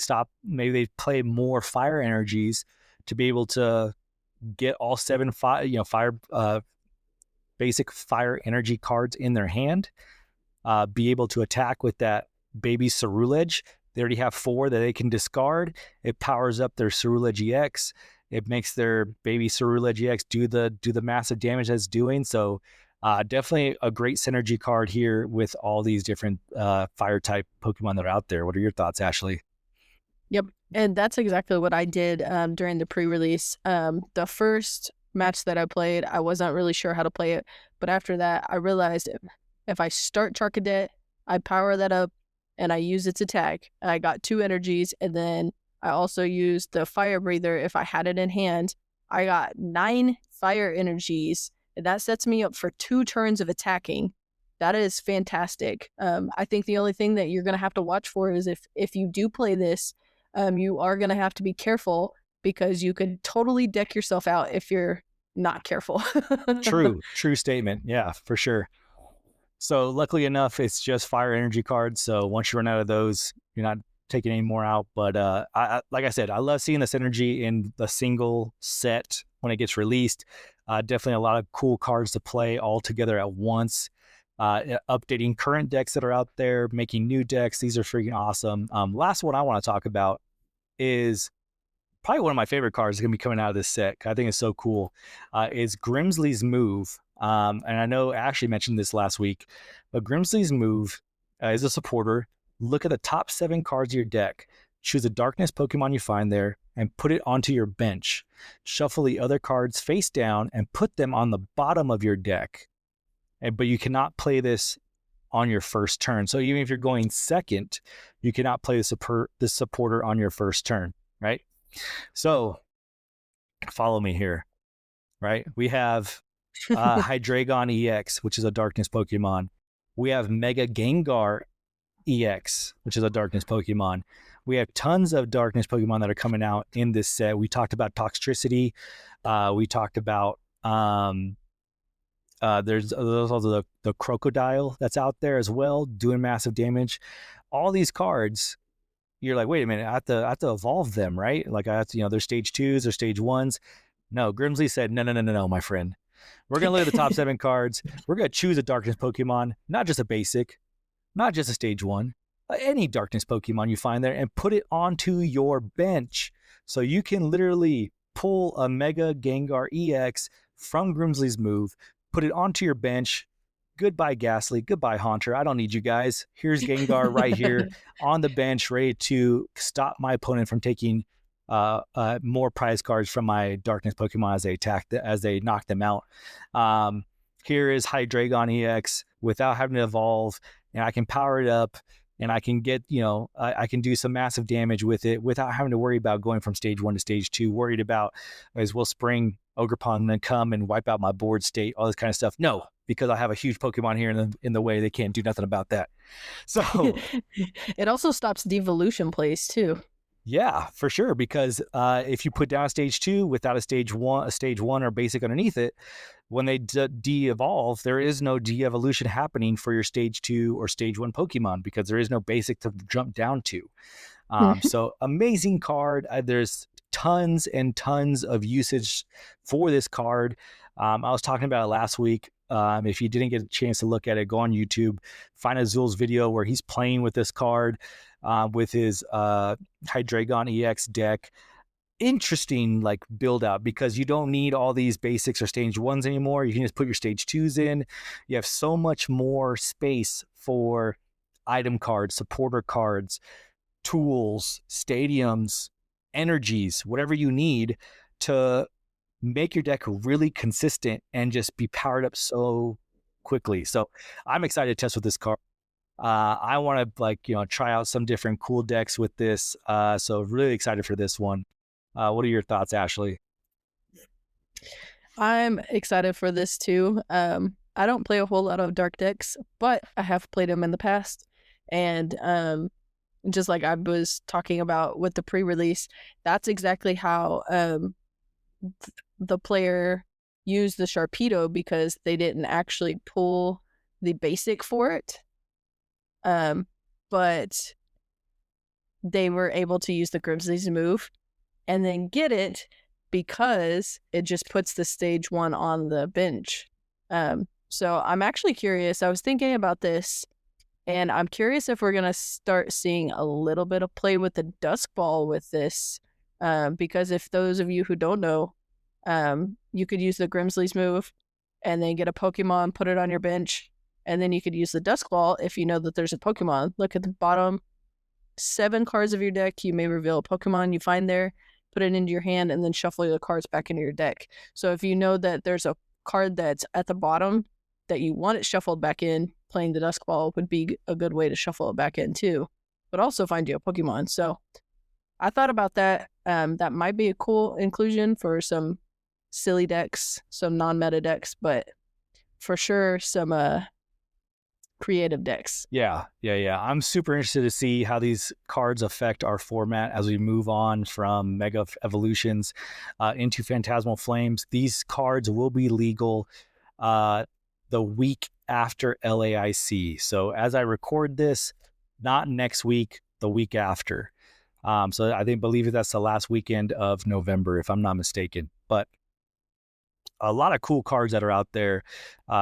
Speaker 1: they play more fire energies to be able to get all 7 fire basic fire energy cards in their hand. be able to attack with that baby Ceruledge. They already have 4 that they can discard. It powers up their Ceruledge EX. It makes their baby Ceruledge EX do the massive damage that's doing. So definitely a great synergy card here with all these different fire type Pokemon that are out there. What are your thoughts, Ashley?
Speaker 2: Yep. And that's exactly what I did during the pre-release. The first match that I played, I wasn't really sure how to play it. But after that, I realized if I start Charcadet, I power that up and I use its attack. I got 2 energies, and then I also used the fire breather if I had it in hand. I got 9 fire energies, and that sets me up for 2 turns of attacking. That is fantastic. I think the only thing that you're going to have to watch for is if you do play this, you are going to have to be careful because you could totally deck yourself out if you're not careful.
Speaker 1: True statement. Yeah, for sure. So luckily enough, it's just fire energy cards. So once you run out of those, you're not taking any more out. But like I said, I love seeing this energy in the single set when it gets released. Definitely a lot of cool cards to play all together at once. Updating current decks that are out there, making new decks. These are freaking awesome. Last one I want to talk about is probably one of my favorite cards going to be coming out of this set. I think it's so cool. Is Grimsley's Move. And I know Ashley mentioned this last week, but Grimsley's Move is a supporter. Look at the top 7 cards of your deck. Choose a darkness Pokemon you find there and put it onto your bench. Shuffle the other cards face down and put them on the bottom of your deck. But you cannot play this on your first turn. So even if you're going second, you cannot play the supporter on your first turn, right? So follow me here, right? We have Hydreigon EX, which is a darkness Pokemon. We have Mega Gengar EX, which is a darkness Pokemon. We have tons of darkness Pokemon that are coming out in this set. We talked about Toxtricity. We talked about there's also the Crocodile that's out there as well, doing massive damage. All these cards, you're like, wait a minute, I have to evolve them, right? Like I have to, they're stage 2s, they're stage 1s. No, Grimsley said, no, my friend. We're gonna look at the top 7 cards. We're gonna choose a darkness Pokemon, not just a basic, not just a stage 1, any darkness Pokemon you find there, and put it onto your bench. So you can literally pull a Mega Gengar EX from Grimsley's Move, put it onto your bench. Goodbye, Ghastly. Goodbye, Haunter. I don't need you guys. Here's Gengar right here on the bench, ready to stop my opponent from taking more prize cards from my darkness Pokemon as they knock them out. Here is Hydreigon EX without having to evolve, and I can power it up, and I can get, I can do some massive damage with it without having to worry about going from stage 1 to stage 2, worried about will Spring Ogerpon then come and wipe out my board state, all this kind of stuff. No, because I have a huge Pokemon here in the way. They can't do nothing about that. So
Speaker 2: it also stops devolution plays too.
Speaker 1: Yeah, for sure. Because if you put down a stage 2 without a stage 1 or basic underneath it, when they de-evolve, there is no de-evolution happening for your stage 2 or stage 1 Pokemon because there is no basic to jump down to. So amazing card. There's tons and tons of usage for this card. I was talking about it last week. If you didn't get a chance to look at it, go on YouTube, find Azul's video where he's playing with this card with his Hydreigon EX deck. Interesting build out because you don't need all these basics or stage 1s anymore. You can just put your stage 2s in. You have so much more space for item cards, supporter cards, tools, stadiums, energies, whatever you need to make your deck really consistent and just be powered up so quickly. So I'm excited to test with this card. I want to try out some different cool decks with this. So really excited for this one. What are your thoughts, Ashley?
Speaker 2: I'm excited for this too. I don't play a whole lot of dark decks, but I have played them in the past. And just like I was talking about with the pre-release, that's exactly how the player used the Sharpedo because they didn't actually pull the basic for it. But they were able to use the Grimsley's Move and then get it because it just puts the stage 1 on the bench. So I'm actually curious. I was thinking about this And I'm curious if we're going to start seeing a little bit of play with the Dusk Ball with this. Because if those of you who don't know, you could use the Grimsley's move and then get a Pokemon, put it on your bench. And then you could use the Dusk Ball if you know that there's a Pokemon. Look at the bottom 7 cards of your deck. You may reveal a Pokemon you find there, put it into your hand, and then shuffle the cards back into your deck. So if you know that there's a card that's at the bottom that you want it shuffled back in, playing the Dusk Ball would be a good way to shuffle it back in too, but also find you a Pokemon. So I thought about that. That might be a cool inclusion for some silly decks, some non-meta decks, but for sure some creative decks.
Speaker 1: Yeah. I'm super interested to see how these cards affect our format as we move on from Mega Evolutions into Phantasmal Flames. These cards will be legal the week after LAIC. So as I record this, not next week, the week after. So I believe that's the last weekend of November, if I'm not mistaken. But a lot of cool cards that are out there.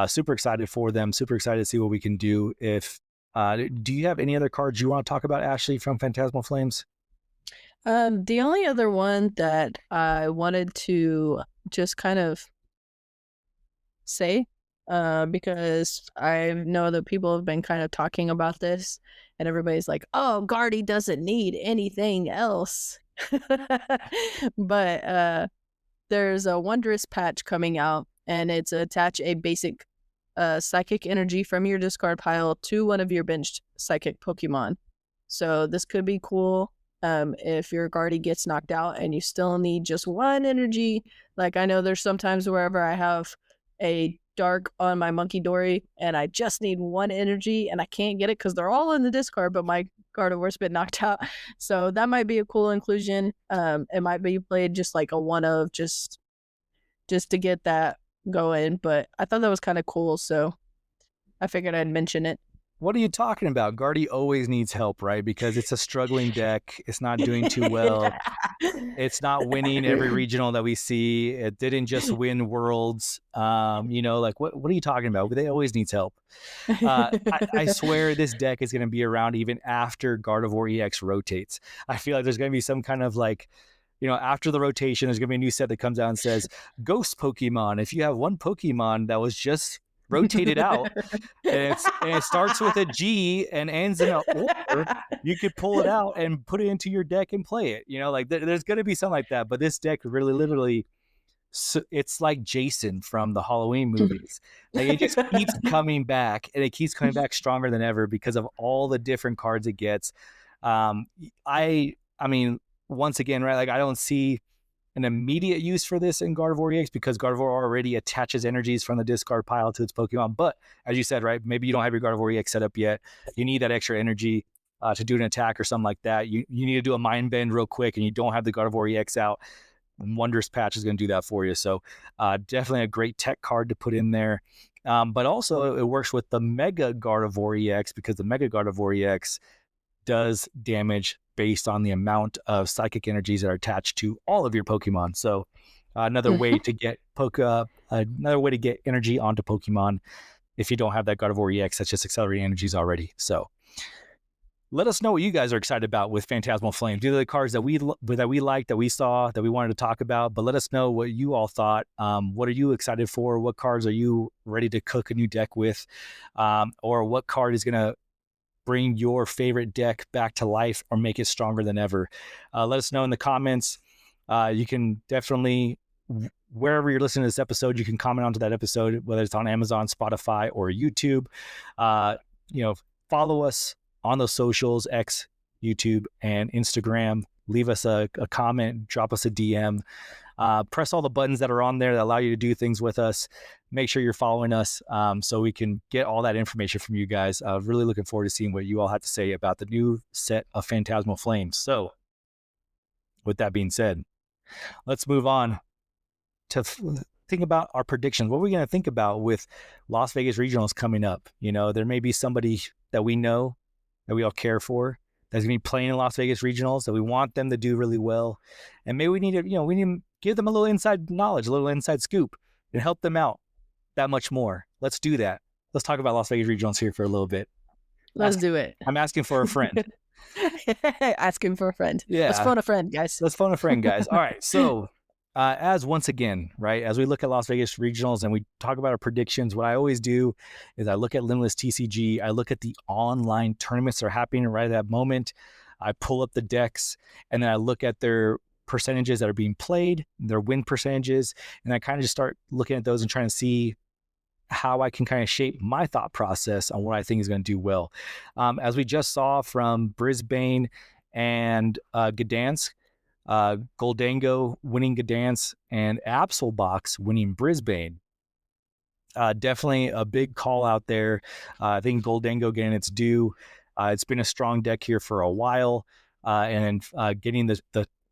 Speaker 1: Super excited for them. Super excited to see what we can do. Do you have any other cards you want to talk about, Ashley, from Phantasmal Flames?
Speaker 2: The only other one that I wanted to just kind of say, because I know that people have been kind of talking about this, and everybody's like, "Oh, Guardy doesn't need anything else," but there's a Wondrous patch coming out, and it's attach a basic psychic energy from your discard pile to one of your benched psychic Pokemon. So this could be cool if your Guardy gets knocked out and you still need just one energy. Like I know there's sometimes wherever I have a dark on my Monkey Dory and I just need one energy and I can't get it because they're all in the discard, but my Gardevoir's been knocked out. So that might be a cool inclusion. It might be played just like a one of just to get that going, but I thought that was kind of cool, so I figured I'd mention it.
Speaker 1: What are you talking about? Guardy always needs help, right? Because it's a struggling deck. It's not doing too well. It's not winning every regional that we see. It didn't just win Worlds. Like what are you talking about? They always needs help. I swear this deck is going to be around even after Gardevoir EX rotates. I feel like there's going to be some kind of like, after the rotation, there's going to be a new set that comes out and says, Ghost Pokemon. If you have one Pokemon that was just rotated out and it starts with a G and ends in an or, you could pull it out and put it into your deck and play it. Like there's going to be something like that. But this deck really literally, it's like Jason from the Halloween movies. Like it just keeps coming back, and it keeps coming back stronger than ever because of all the different cards it gets. I mean, once again, right? Like I don't see an immediate use for this in Gardevoir EX because Gardevoir already attaches energies from the discard pile to its Pokemon. But as you said, right, maybe you don't have your Gardevoir EX set up yet. You need that extra energy to do an attack or something like that. You need to do a Mind Bend real quick, and you don't have the Gardevoir EX out. Wondrous Patch is going to do that for you. So definitely a great tech card to put in there. But also it works with the Mega Gardevoir EX because the Mega Gardevoir EX does damage based on the amount of psychic energies that are attached to all of your Pokemon. So another way to get energy onto Pokemon if you don't have that Gardevoir EX that's just accelerating energies already. So let us know what you guys are excited about with Phantasmal Flames. These are the cards that we liked, that we saw, that we wanted to talk about. But let us know what you all thought. What are you excited for? What cards are you ready to cook a new deck with? Or what card is going to bring your favorite deck back to life or make it stronger than ever? Let us know in the comments. You can definitely, wherever you're listening to this episode, you can comment onto that episode, whether it's on Amazon, Spotify, or YouTube. Follow us on those socials, X, YouTube, and Instagram. Leave us a comment, drop us a DM. Press all the buttons that are on there that allow you to do things with us. Make sure you're following us so we can get all that information from you guys. Really looking forward to seeing what you all have to say about the new set of Phantasmal Flames. So with that being said, let's move on to think about our predictions. What are we going to think about with Las Vegas Regionals coming up? There may be somebody that we know, that we all care for, that's going to be playing in Las Vegas Regionals, that we want them to do really well. And maybe we need to give them a little inside knowledge, a little inside scoop, and help them out that much more. Let's do that. Let's talk about Las Vegas Regionals here for a little bit.
Speaker 2: Let's do it.
Speaker 1: I'm asking for a friend.
Speaker 2: Asking for a friend. Let's
Speaker 1: Yeah,
Speaker 2: phone a friend, guys.
Speaker 1: let's phone a friend, guys. All right, so as once again, right, as we look at Las Vegas regionals and we talk about our predictions, what I always do is I look at Limitless TCG, I look at the online tournaments that are happening right at that moment, I pull up the decks, and then I look at their percentages that are being played, their win percentages, and I kind of just start looking at those and trying to see how I can kind of shape my thought process on what I think is going to do well. As we just saw from Brisbane and Gdansk, Goldango winning Gdansk and Absolbox winning Brisbane. Definitely a big call out there. I think Goldango getting its due. It's been a strong deck here for a while, and then getting the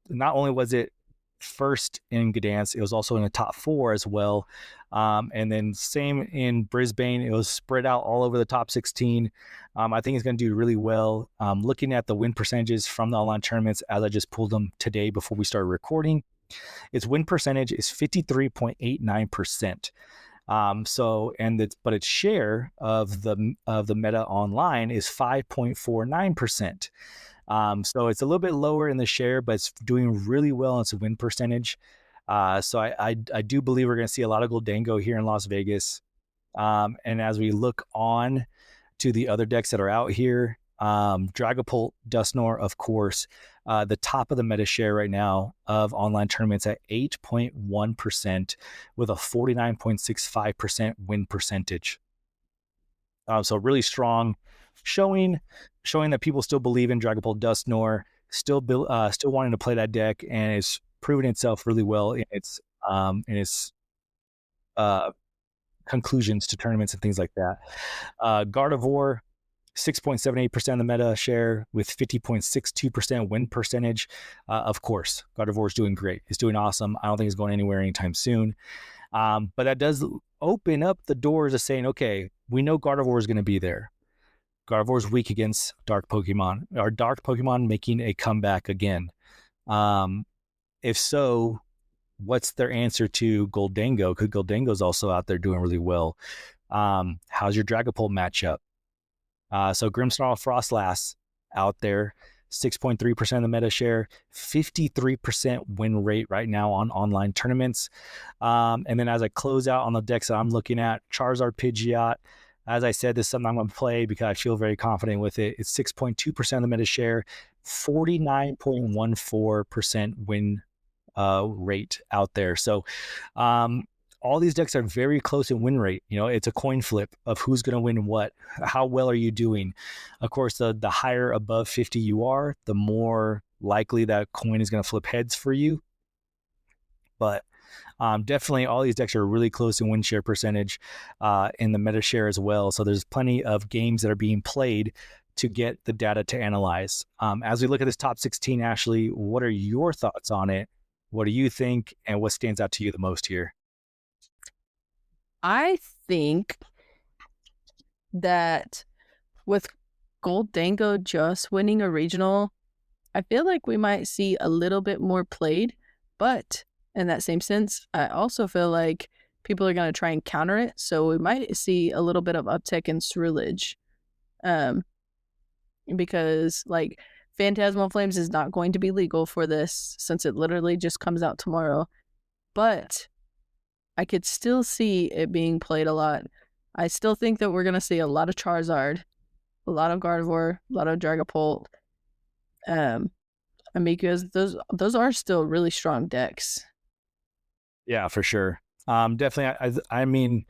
Speaker 1: not only was it first in Gdansk, it was also in the top 4 as well. And then same in Brisbane, it was spread out all over the top 16. I think it's going to do really well. Looking at the win percentages from the online tournaments, as I just pulled them today before we started recording, its win percentage is 53.89%. But its share of the meta online is 5.49%. So it's a little bit lower in the share, but it's doing really well in its win percentage. So I do believe we're going to see a lot of Goldango here in Las Vegas. And as we look on to the other decks that are out here, Dragapult, Dusknoir, of course, the top of the meta share right now of online tournaments at 8.1% with a 49.65% win percentage. So really strong, showing that people still believe in Dragapult, Dusknoir, still wanting to play that deck, and it's proven itself really well in its conclusions to tournaments and things like that. Gardevoir, 6.78% of the meta share with 50.62% win percentage. Of course, Gardevoir is doing great. It's doing awesome. I don't think it's going anywhere anytime soon. But that does open up the doors of saying, okay, we know Gardevoir is going to be there. Gardevoir is weak against dark Pokemon. Are dark Pokemon making a comeback again? If so, what's their answer to Goldango? Because Goldango is also out there doing really well. How's your Dragapult matchup? So Grimmsnarl, Frostlass out there, 6.3% of the meta share, 53% win rate right now on online tournaments. And then as I close out on the decks that I'm looking at, Charizard, Pidgeot. As I said, this is something I'm going to play because I feel very confident with it. It's 6.2% of the meta share, 49.14% win rate out there. So all these decks are very close in win rate. You know, it's a coin flip of who's going to win what. How well are you doing? Of course, the higher above 50 you are, the more likely that coin is going to flip heads for you. But definitely all these decks are really close in win share percentage in the meta share as well. So there's plenty of games that are being played to get the data to analyze. As we look at this top 16, Ashley, what are your thoughts on it? What do you think? And what stands out to you the most here?
Speaker 2: I think that with Goldango just winning a regional, I feel like we might see a little bit more played, but in that same sense, I also feel like people are going to try and counter it, so we might see a little bit of uptick in Ceruledge. Because like Phantasmal Flames is not going to be legal for this since it literally just comes out tomorrow, but I could still see it being played a lot. I still think that we're going to see a lot of Charizard, a lot of Gardevoir, a lot of Dragapult, and because those are still really strong decks.
Speaker 1: Yeah, for sure. Definitely. I mean,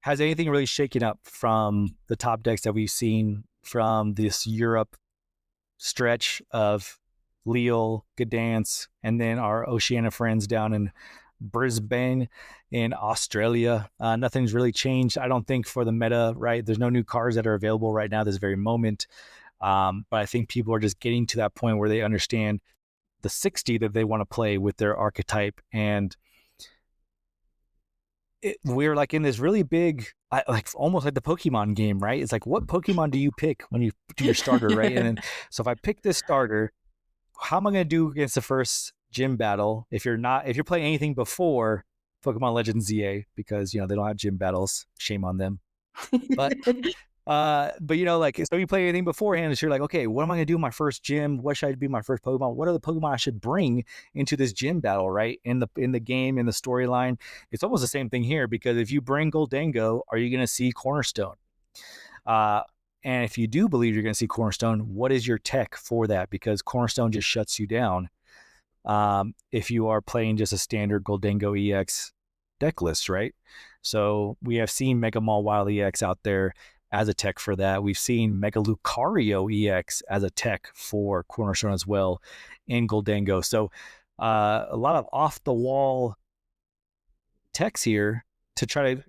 Speaker 1: has anything really shaken up from the top decks that we've seen from this Europe stretch of Lille, Gdansk, and then our Oceania friends down in Brisbane in Australia? Nothing's really changed, I don't think, for the meta, right? There's no new cards that are available right now this very moment. But I think people are just getting to that point where they understand the 60 that they want to play with their archetype. And we're like in this really big, like almost like the Pokemon game, right? It's like, what Pokemon do you pick when you do your starter, right? And then, so if I pick this starter, how am I going to do against the first gym battle? If you're playing anything before Pokemon Legends ZA, because, you know, they don't have gym battles, shame on them. But But like, so you play anything beforehand, so you're like, okay, what am I gonna do in my first gym? What should I be my first Pokemon? What are the Pokemon I should bring into this gym battle, right? In the game, in the storyline, it's almost the same thing here because if you bring Goldango, are you gonna see Cornerstone? Uh, and if you do believe you're gonna see Cornerstone, what is your tech for that? Because Cornerstone just shuts you down. If you are playing just a standard Goldango EX deck list, right? So we have seen Mega Mall Wild EX out there as a tech for that. We've seen Mega Lucario EX as a tech for Cornerstone as well in Goldango. So a lot of off the wall techs here to try to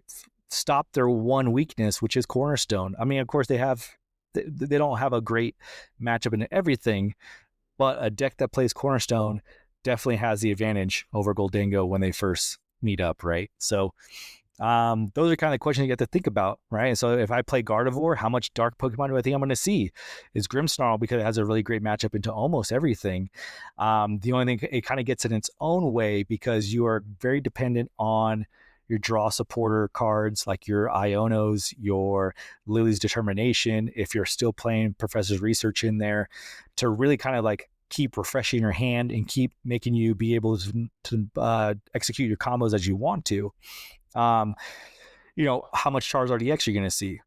Speaker 1: stop their one weakness, which is Cornerstone. I mean, of course, they don't have a great matchup in everything, but a deck that plays Cornerstone definitely has the advantage over Goldango when they first meet up, right? So those are kind of questions you have to think about, right? So if I play Gardevoir, how much dark Pokemon do I think I'm going to see? Is Grimmsnarl because it has a really great matchup into almost everything. The only thing, it kind of gets in its own way because you are very dependent on your draw supporter cards like your Ionos, your Lily's Determination, if you're still playing Professor's Research in there, to really kind of like keep refreshing your hand and keep making you be able to execute your combos as you want to. Um, how much Charizard EX you're going to see.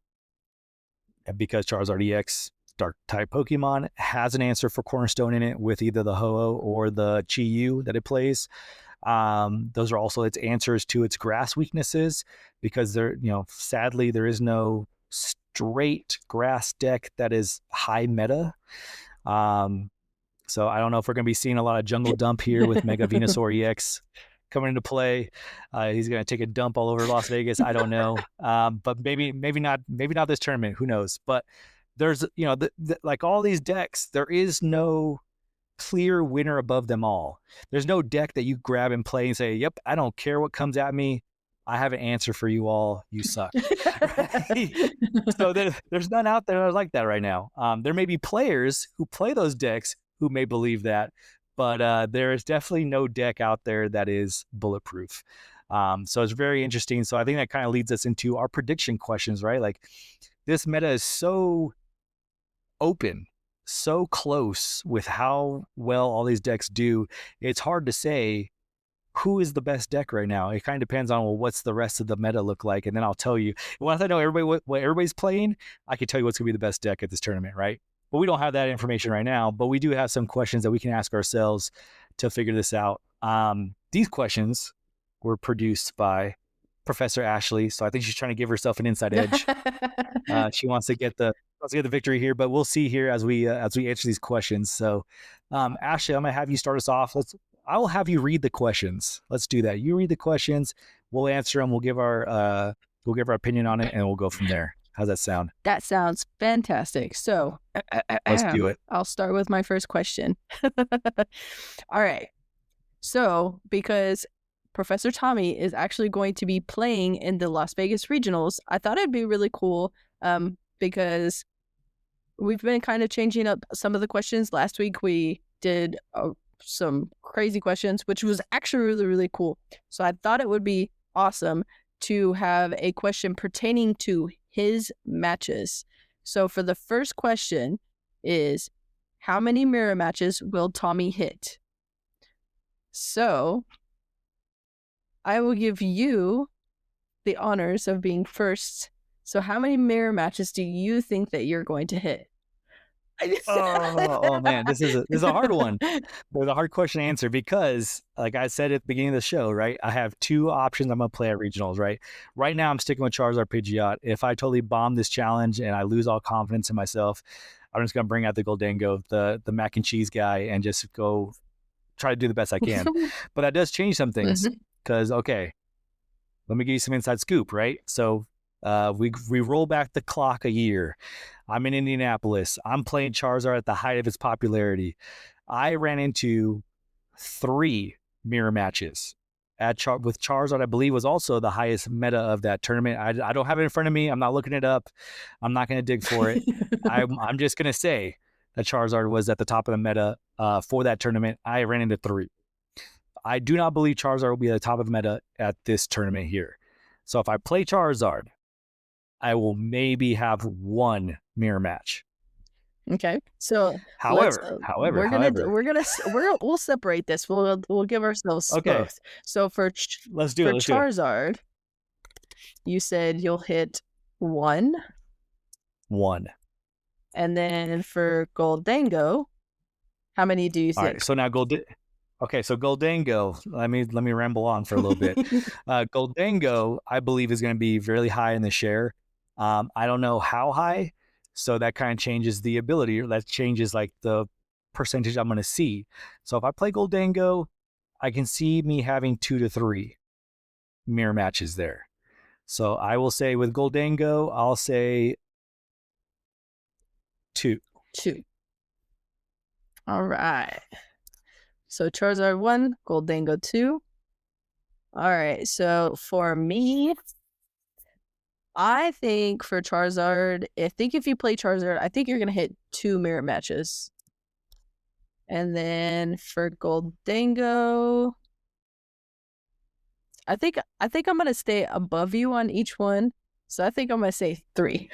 Speaker 1: And because Charizard EX, Dark type Pokemon, has an answer for Cornerstone in it with either the Ho-Oh or the Chi-Yu that it plays. Those are also its answers to its grass weaknesses because sadly, there is no straight grass deck that is high meta. So I don't know if we're going to be seeing a lot of Jungle Dump here with Mega Venusaur EX coming into play. He's going to take a dump all over Las Vegas. I don't know, but maybe not this tournament. Who knows? But there's like all these decks, there is no clear winner above them all. There's no deck that you grab and play and say, "Yep, I don't care what comes at me. I have an answer for you all. You suck." Right? So there's none out there like that right now. There may be players who play those decks who may believe that, but there is definitely no deck out there that is bulletproof. So it's very interesting. So I think that kind of leads us into our prediction questions, right? Like this meta is so open, so close with how well all these decks do. It's hard to say who is the best deck right now. It kind of depends on, well, what's the rest of the meta look like, and then I'll tell you. Once I know everybody what everybody's playing, I can tell you what's gonna be the best deck at this tournament, right? But we don't have that information right now. But we do have some questions that we can ask ourselves to figure this out. These questions were produced by Professor Ashley, so I think she's trying to give herself an inside edge. She wants to get the victory here, but we'll see here as we answer these questions. So, Ashley, I'm gonna have you start us off. I will have you read the questions. Let's do that. You read the questions. We'll answer them. We'll give our opinion on it, and we'll go from there. How's that sound?
Speaker 2: That sounds fantastic. So,
Speaker 1: Let's do it.
Speaker 2: I'll start with my first question. All right. So, because Professor Tommy is actually going to be playing in the Las Vegas Regionals, I thought it'd be really cool because we've been kind of changing up some of the questions. Last week we did some crazy questions, which was actually really, really cool. So I thought it would be awesome to have a question pertaining to his matches. So for the first question is, how many mirror matches will Tommy hit? So I will give you the honors of being first. So how many mirror matches do you think that you're going to hit?
Speaker 1: Oh man, this is a hard one. There's a hard question to answer because, like I said at the beginning of the show, right? I have two options I'm gonna play at regionals, right? Right now, I'm sticking with Charizard Pidgeot. If I totally bomb this challenge and I lose all confidence in myself, I'm just gonna bring out the Goldango, the mac and cheese guy, and just go try to do the best I can. But that does change some things because okay, let me give you some inside scoop, right? So we roll back the clock a year. I'm in Indianapolis. I'm playing Charizard at the height of its popularity. I ran into 3 mirror matches with Charizard. I believe was also the highest meta of that tournament. I don't have it in front of me. I'm not looking it up. I'm not going to dig for it. I'm just going to say that Charizard was at the top of the meta for that tournament. I ran into 3. I do not believe Charizard will be at the top of the meta at this tournament here. So if I play Charizard, I will maybe have one mirror match.
Speaker 2: Okay, so let's
Speaker 1: However, however,
Speaker 2: we'll separate this. We'll give ourselves
Speaker 1: okay,
Speaker 2: both. So
Speaker 1: let's do it.
Speaker 2: for
Speaker 1: Let's do it.
Speaker 2: Charizard, you said you'll hit 1,
Speaker 1: One.
Speaker 2: and then for Goldango, how many do you
Speaker 1: All right.
Speaker 2: think?
Speaker 1: So now Okay, so Goldango. Let me ramble on for a little bit. Goldango, I believe, is going to be really high in the share. I don't know how high, so that kind of changes the ability. That changes like the percentage I'm going to see. So if I play Goldango, I can see me having 2 to 3 mirror matches there. So I will say with Goldango, I'll say 2.
Speaker 2: 2. All right. So Charizard 1, Goldango 2. All right. So for me, I think for Charizard, if you play Charizard, I think you're gonna hit 2 mirror matches. And then for Goldango, I think I'm gonna stay above you on each one. So I think I'm gonna say 3.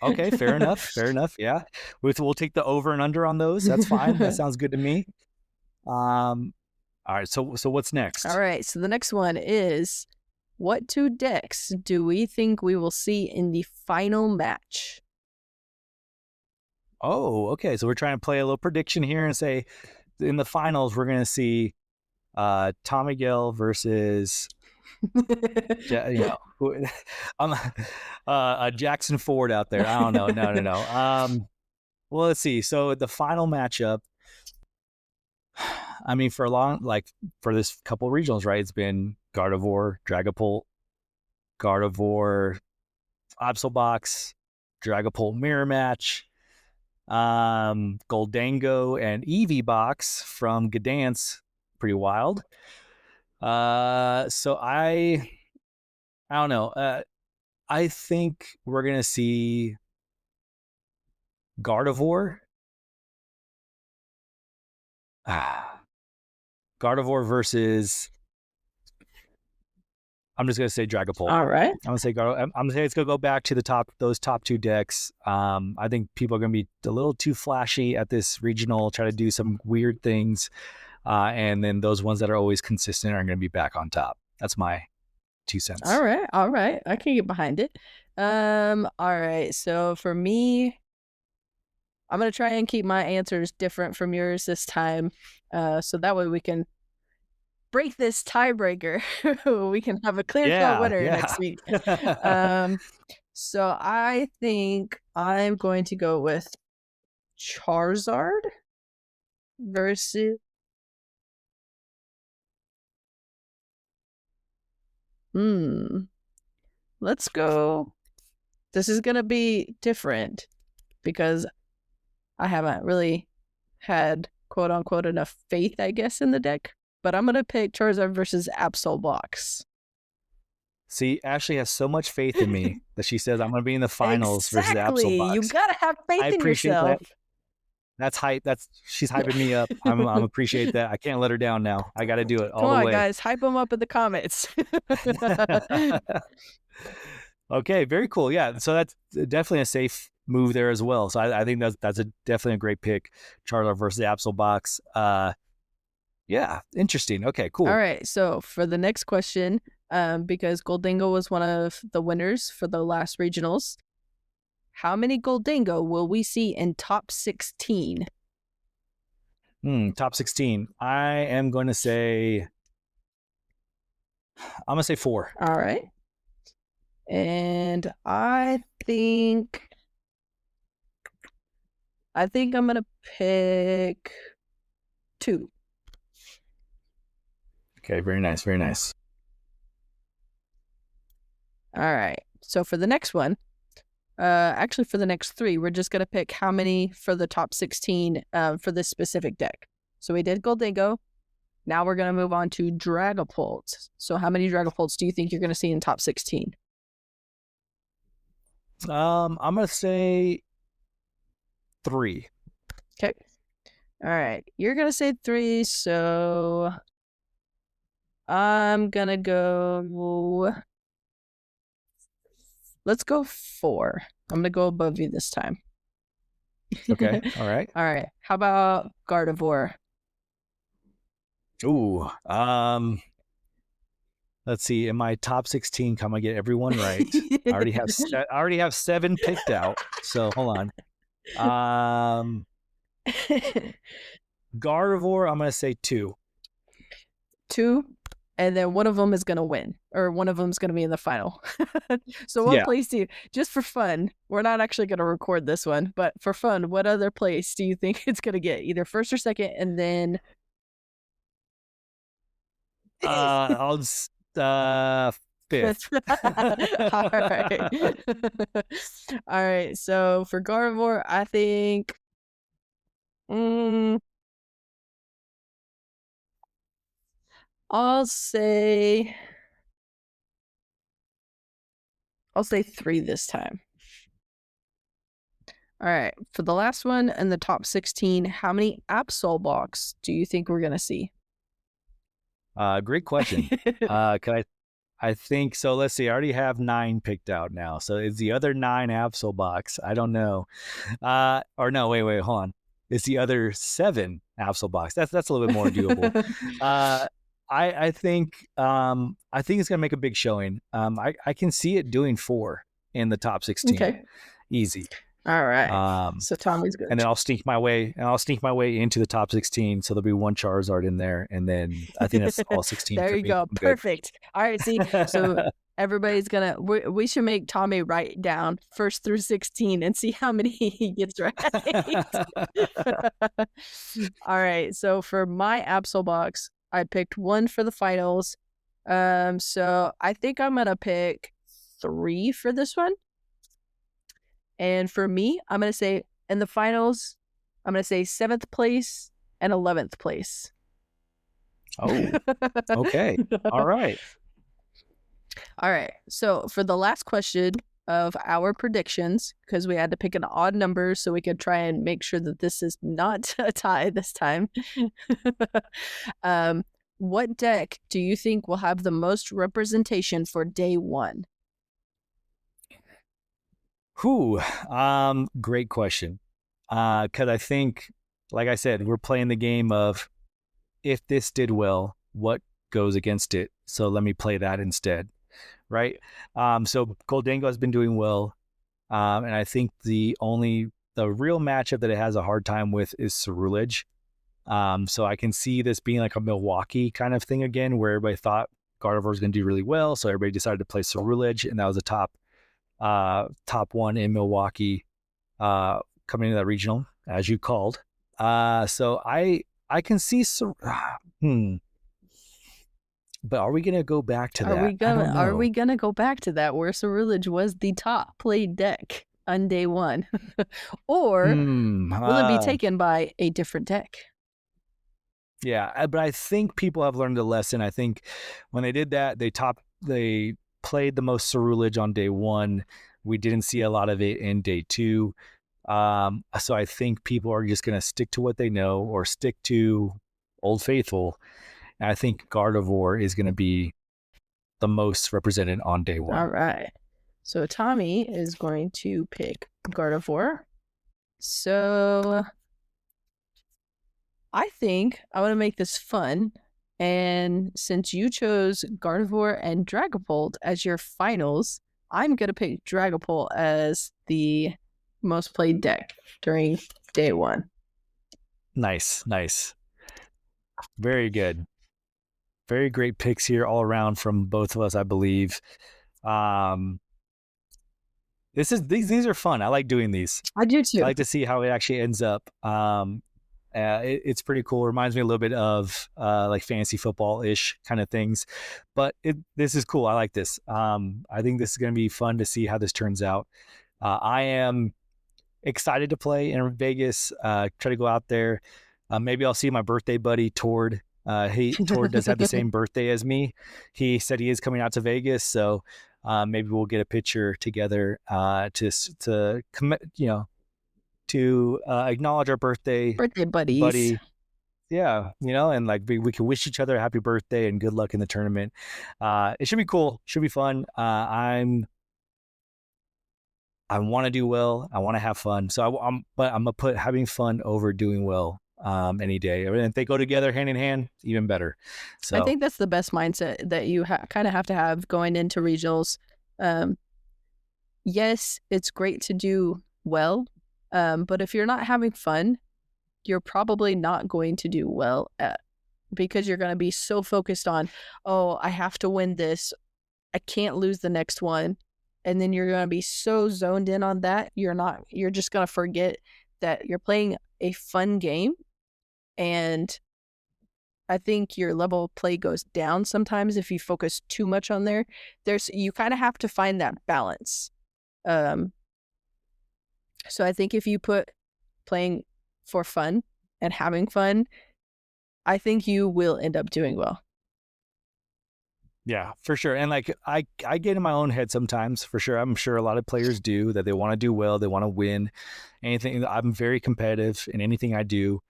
Speaker 1: Okay, fair enough, fair enough. Yeah, we'll take the over and under on those. That's fine. That sounds good to me. All right. So what's next?
Speaker 2: All right. So the next one is, what 2 decks do we think we will see in the final match?
Speaker 1: Oh, okay. So we're trying to play a little prediction here and say in the finals we're gonna see Tom Miguel versus Jackson Ford out there. I don't know. No. Well, let's see. So the final matchup. I mean, for this couple regionals, right? It's been Gardevoir, Dragapult, Gardevoir, Absolbox, Dragapult mirror match, Goldango and Eevee box from Gdansk. Pretty wild. So I don't know. I think we're gonna see Gardevoir. Gardevoir versus. I'm just gonna say Dragapult.
Speaker 2: All right.
Speaker 1: I'm gonna say I'm gonna say it's gonna go back to those top 2 decks. I think people are gonna be a little too flashy at this regional, try to do some weird things, and then those ones that are always consistent are gonna be back on top. That's my 2 cents.
Speaker 2: All right. I can get behind it. All right. So for me, I'm gonna try and keep my answers different from yours this time, so that way we can break this tiebreaker. We can have a clear-cut winner next week. So I think I'm going to go with Charizard versus. Let's go. This is gonna be different because I haven't really had quote unquote enough faith, I guess, in the deck. But I'm gonna pick Charizard versus Absolbox.
Speaker 1: See, Ashley has so much faith in me that she says I'm going to be in the finals versus
Speaker 2: Exactly. You
Speaker 1: Absolbox.
Speaker 2: gotta have faith
Speaker 1: I
Speaker 2: in
Speaker 1: appreciate
Speaker 2: yourself.
Speaker 1: that. That's hype. She's hyping me up. I'm appreciate that. I can't let her down now. I got to do it all
Speaker 2: Come
Speaker 1: the
Speaker 2: on,
Speaker 1: way.
Speaker 2: guys, hype them up in the comments.
Speaker 1: Okay, very cool. Yeah, so that's definitely a safe move there as well. So I think that's definitely a great pick. Charizard versus Absolbox. Yeah, interesting. Okay, cool.
Speaker 2: All right, so for the next question, because Goldango was one of the winners for the last regionals, how many Goldango will we see in top 16?
Speaker 1: Top 16. I'm going to say 4.
Speaker 2: All right. And I think I'm going to pick 2.
Speaker 1: Okay, very nice, very nice.
Speaker 2: All right. So for the next one, actually for the next 3, we're just going to pick how many for the top 16 for this specific deck. So we did Goldango. Now we're going to move on to Dragapult. So how many Dragapults do you think you're going to see in top 16?
Speaker 1: I'm going to say 3.
Speaker 2: Okay. All right. You're going to say 3, so I'm going to go let's go 4. I'm gonna go above you this time.
Speaker 1: Okay. All right.
Speaker 2: All right. How about Gardevoir?
Speaker 1: Ooh. Let's see. In my top 16, can I get everyone right? I already have 7 picked out. So hold on. Gardevoir, I'm gonna say 2.
Speaker 2: 2, and then one of them is gonna win, or one of them is gonna be in the final. So what
Speaker 1: Yeah.
Speaker 2: place do you, just for fun, we're not actually gonna record this one, but for fun, what other place do you think it's gonna get? Either first or second, and then
Speaker 1: I'll fifth.
Speaker 2: All right. All right. So for Gardevoir, I think mm, I'll say 3 this time. All right. For the last one and the top 16, how many Absol box do you think we're gonna see?
Speaker 1: Great question. I think so. Let's see. I already have 9 picked out now. So is the other 9 Absol box? I don't know. Or no, wait, hold on. It's the other 7 Absol box. That's a little bit more doable. I think it's gonna make a big showing. I can see it doing 4 in the top 16.
Speaker 2: Okay.
Speaker 1: Easy.
Speaker 2: All right. So Tommy's good.
Speaker 1: And then I'll sneak my way into the top 16. So there'll be 1 Charizard in there, and then I think that's all 16.
Speaker 2: There you go. Perfect. All right. See, so everybody's gonna. We should make Tommy write down 1st through 16 and see how many he gets right. All right. So for my Absol box, I picked 1 for the finals. So I think I'm gonna pick 3 for this one. And for me, I'm going to say in the finals, I'm going to say 7th place and 11th place.
Speaker 1: Oh, okay. All right.
Speaker 2: All right. So for the last question of our predictions, because we had to pick an odd number so we could try and make sure that this is not a tie this time. What deck do you think will have the most representation for day 1?
Speaker 1: Great question. Because I think, like I said, we're playing the game of if this did well, what goes against it? So let me play that instead, right? So Goldango has been doing well, and I think the real matchup that it has a hard time with is Cerulege. So I can see this being like a Milwaukee kind of thing again, where everybody thought Gardevoir was going to do really well, so everybody decided to play Cerulege, and that was a top 1 in Milwaukee coming into that regional, as you called. So I can see but are we gonna go back to that?
Speaker 2: Are we gonna go back to that where Cerulege was the top played deck on day 1? Or will it be taken by a different deck?
Speaker 1: Yeah, but I think people have learned a lesson. I think when they did that, they played the most Cerulege on day 1. We didn't see a lot of it in day 2. So I think people are just going to stick to what they know or stick to Old Faithful. And I think Gardevoir is going to be the most represented on day 1.
Speaker 2: All right. So Tommy is going to pick Gardevoir. So I think I want to make this fun. And since you chose Gardevoir and Dragapult as your finals, I'm going to pick Dragapult as the most played deck during day 1.
Speaker 1: Nice. Very good. Very great picks here all around from both of us, I believe. These are fun. I like doing these.
Speaker 2: I do too.
Speaker 1: I like to see how it actually ends up. It's pretty cool. It reminds me a little bit of like fantasy football-ish kind of things, but this is cool. I like this. I think this is going to be fun to see how this turns out. I am excited to play in Vegas. Try to go out there. Maybe I'll see my birthday buddy Tord. Tord does have the same birthday as me. He said he is coming out to Vegas, so maybe we'll get a picture together to acknowledge our birthday
Speaker 2: buddies.
Speaker 1: buddy. Yeah, and like we can wish each other a happy birthday and good luck in the tournament. It should be cool. Should be fun. I'm I want to do well. I want to have fun. So but I'm gonna put having fun over doing well any day. And if they go together hand in hand, even better.
Speaker 2: I
Speaker 1: So
Speaker 2: think that's the best mindset that you kind of have to have going into regionals. Um, yes, it's great to do well, but if you're not having fun, you're probably not going to do well because you're going to be so focused on, oh, I have to win this. I can't lose the next one. And then you're going to be so zoned in on that, you're just going to forget that you're playing a fun game. And I think your level of play goes down sometimes if you focus too much on there. You kind of have to find that balance. Um, so I think if you put playing for fun and having fun, I think you will end up doing well.
Speaker 1: yeah, for sure. And like I get in my own head sometimes, for sure. I'm sure a lot of players do that. They want to do well, they want to win. Anything. I'm very competitive in anything I do.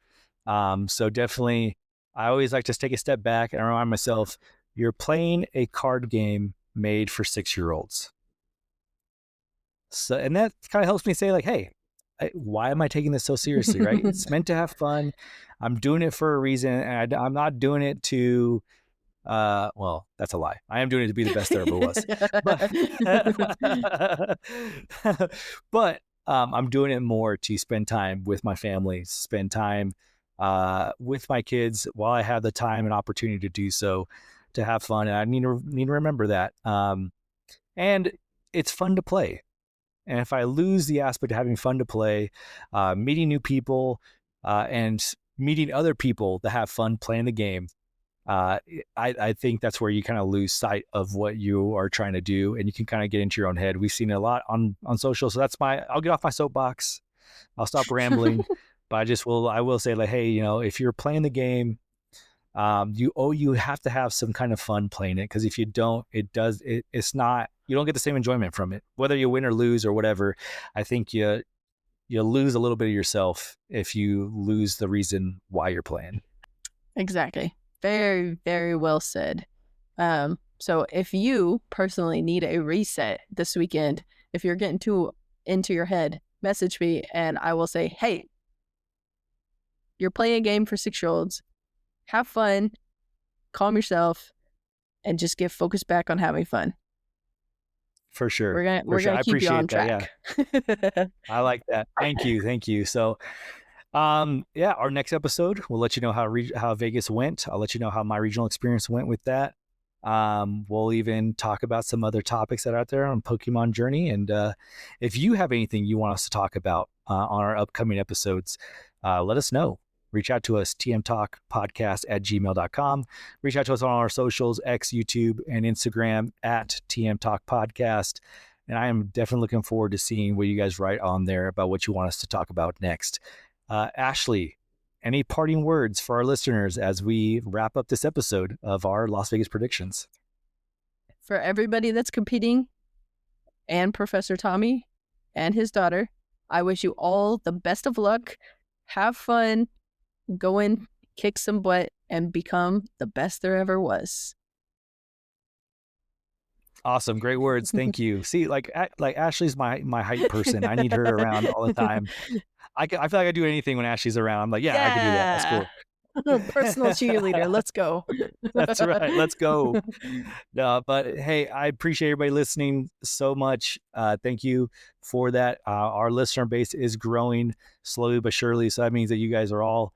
Speaker 1: So definitely, I always like to take a step back and remind myself, you're playing a card game made for 6-year-olds. So, and that kind of helps me say like, hey, why am I taking this so seriously? Right? It's meant to have fun. I'm doing it for a reason, and I'm not doing it to. Well, that's a lie. I am doing it to be the best there ever was, but but I'm doing it more to spend time with my family, spend time with my kids while I have the time and opportunity to do so, to have fun. And I need to remember that. And it's fun to play. And if I lose the aspect of having fun to play, meeting new people, and meeting other people that have fun playing the game, I think that's where you kind of lose sight of what you are trying to do, and you can kind of get into your own head. We've seen it a lot on social. So I'll get off my soapbox. I'll stop rambling, but I will say like, hey, if you're playing the game, you have to have some kind of fun playing it, because if you don't, it's not, you don't get the same enjoyment from it, whether you win or lose or whatever. I think you lose a little bit of yourself if you lose the reason why you're playing.
Speaker 2: Exactly. Very, very well said. So if you personally need a reset this weekend, if you're getting too into your head, message me and I will say, hey, you're playing a game for 6-year-olds. Have fun, calm yourself, and just get focused back on having fun.
Speaker 1: For sure.
Speaker 2: We're gonna
Speaker 1: I
Speaker 2: keep you on
Speaker 1: appreciate that.
Speaker 2: track.
Speaker 1: Yeah. I like that. Thank you. So, yeah, our next episode, we'll let you know how Vegas went. I'll let you know how my regional experience went with that. We'll even talk about some other topics that are out there on Pokemon Journey. And if you have anything you want us to talk about on our upcoming episodes, let us know. Reach out to us, tmtalkpodcast@gmail.com. Reach out to us on our socials, X, YouTube, and Instagram @tmtalkpodcast. And I am definitely looking forward to seeing what you guys write on there about what you want us to talk about next. Ashley, any parting words for our listeners as we wrap up this episode of our Las Vegas predictions?
Speaker 2: For everybody that's competing and Professor Tommy and his daughter, I wish you all the best of luck. Have fun. Go in, kick some butt, and become the best there ever was.
Speaker 1: Awesome. Great words. Thank you. See, like Ashley's my hype person. I need her around all the time. I feel like I do anything when Ashley's around. I'm like, yeah, I can do that. That's cool.
Speaker 2: Personal cheerleader. Let's go.
Speaker 1: That's right. Let's go. No, but hey, I appreciate everybody listening so much. Thank you for that. Our listener base is growing slowly but surely. So that means that you guys are all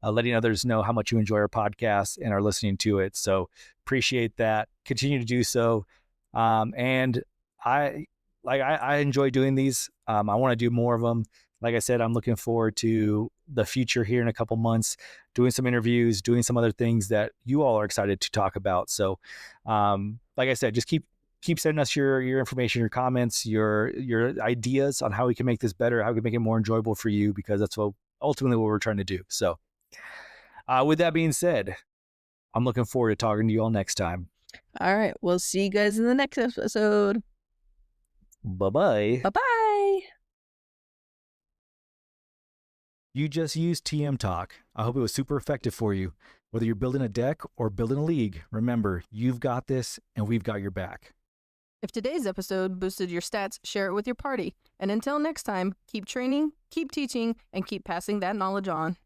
Speaker 1: letting others know how much you enjoy our podcast and are listening to it. So appreciate that. Continue to do so. And I enjoy doing these. I want to do more of them. Like I said, I'm looking forward to the future here in a couple months, doing some interviews, doing some other things that you all are excited to talk about. So, like I said, just keep sending us your information, your comments, your ideas on how we can make this better, how we can make it more enjoyable for you, because that's ultimately what we're trying to do. So, with that being said, I'm looking forward to talking to you all next time.
Speaker 2: All right. We'll see you guys in the next episode.
Speaker 1: Bye-bye.
Speaker 2: Bye-bye.
Speaker 1: You just used TM Talk. I hope it was super effective for you. Whether you're building a deck or building a league, remember, you've got this and we've got your back.
Speaker 2: If today's episode boosted your stats, share it with your party. And until next time, keep training, keep teaching, and keep passing that knowledge on.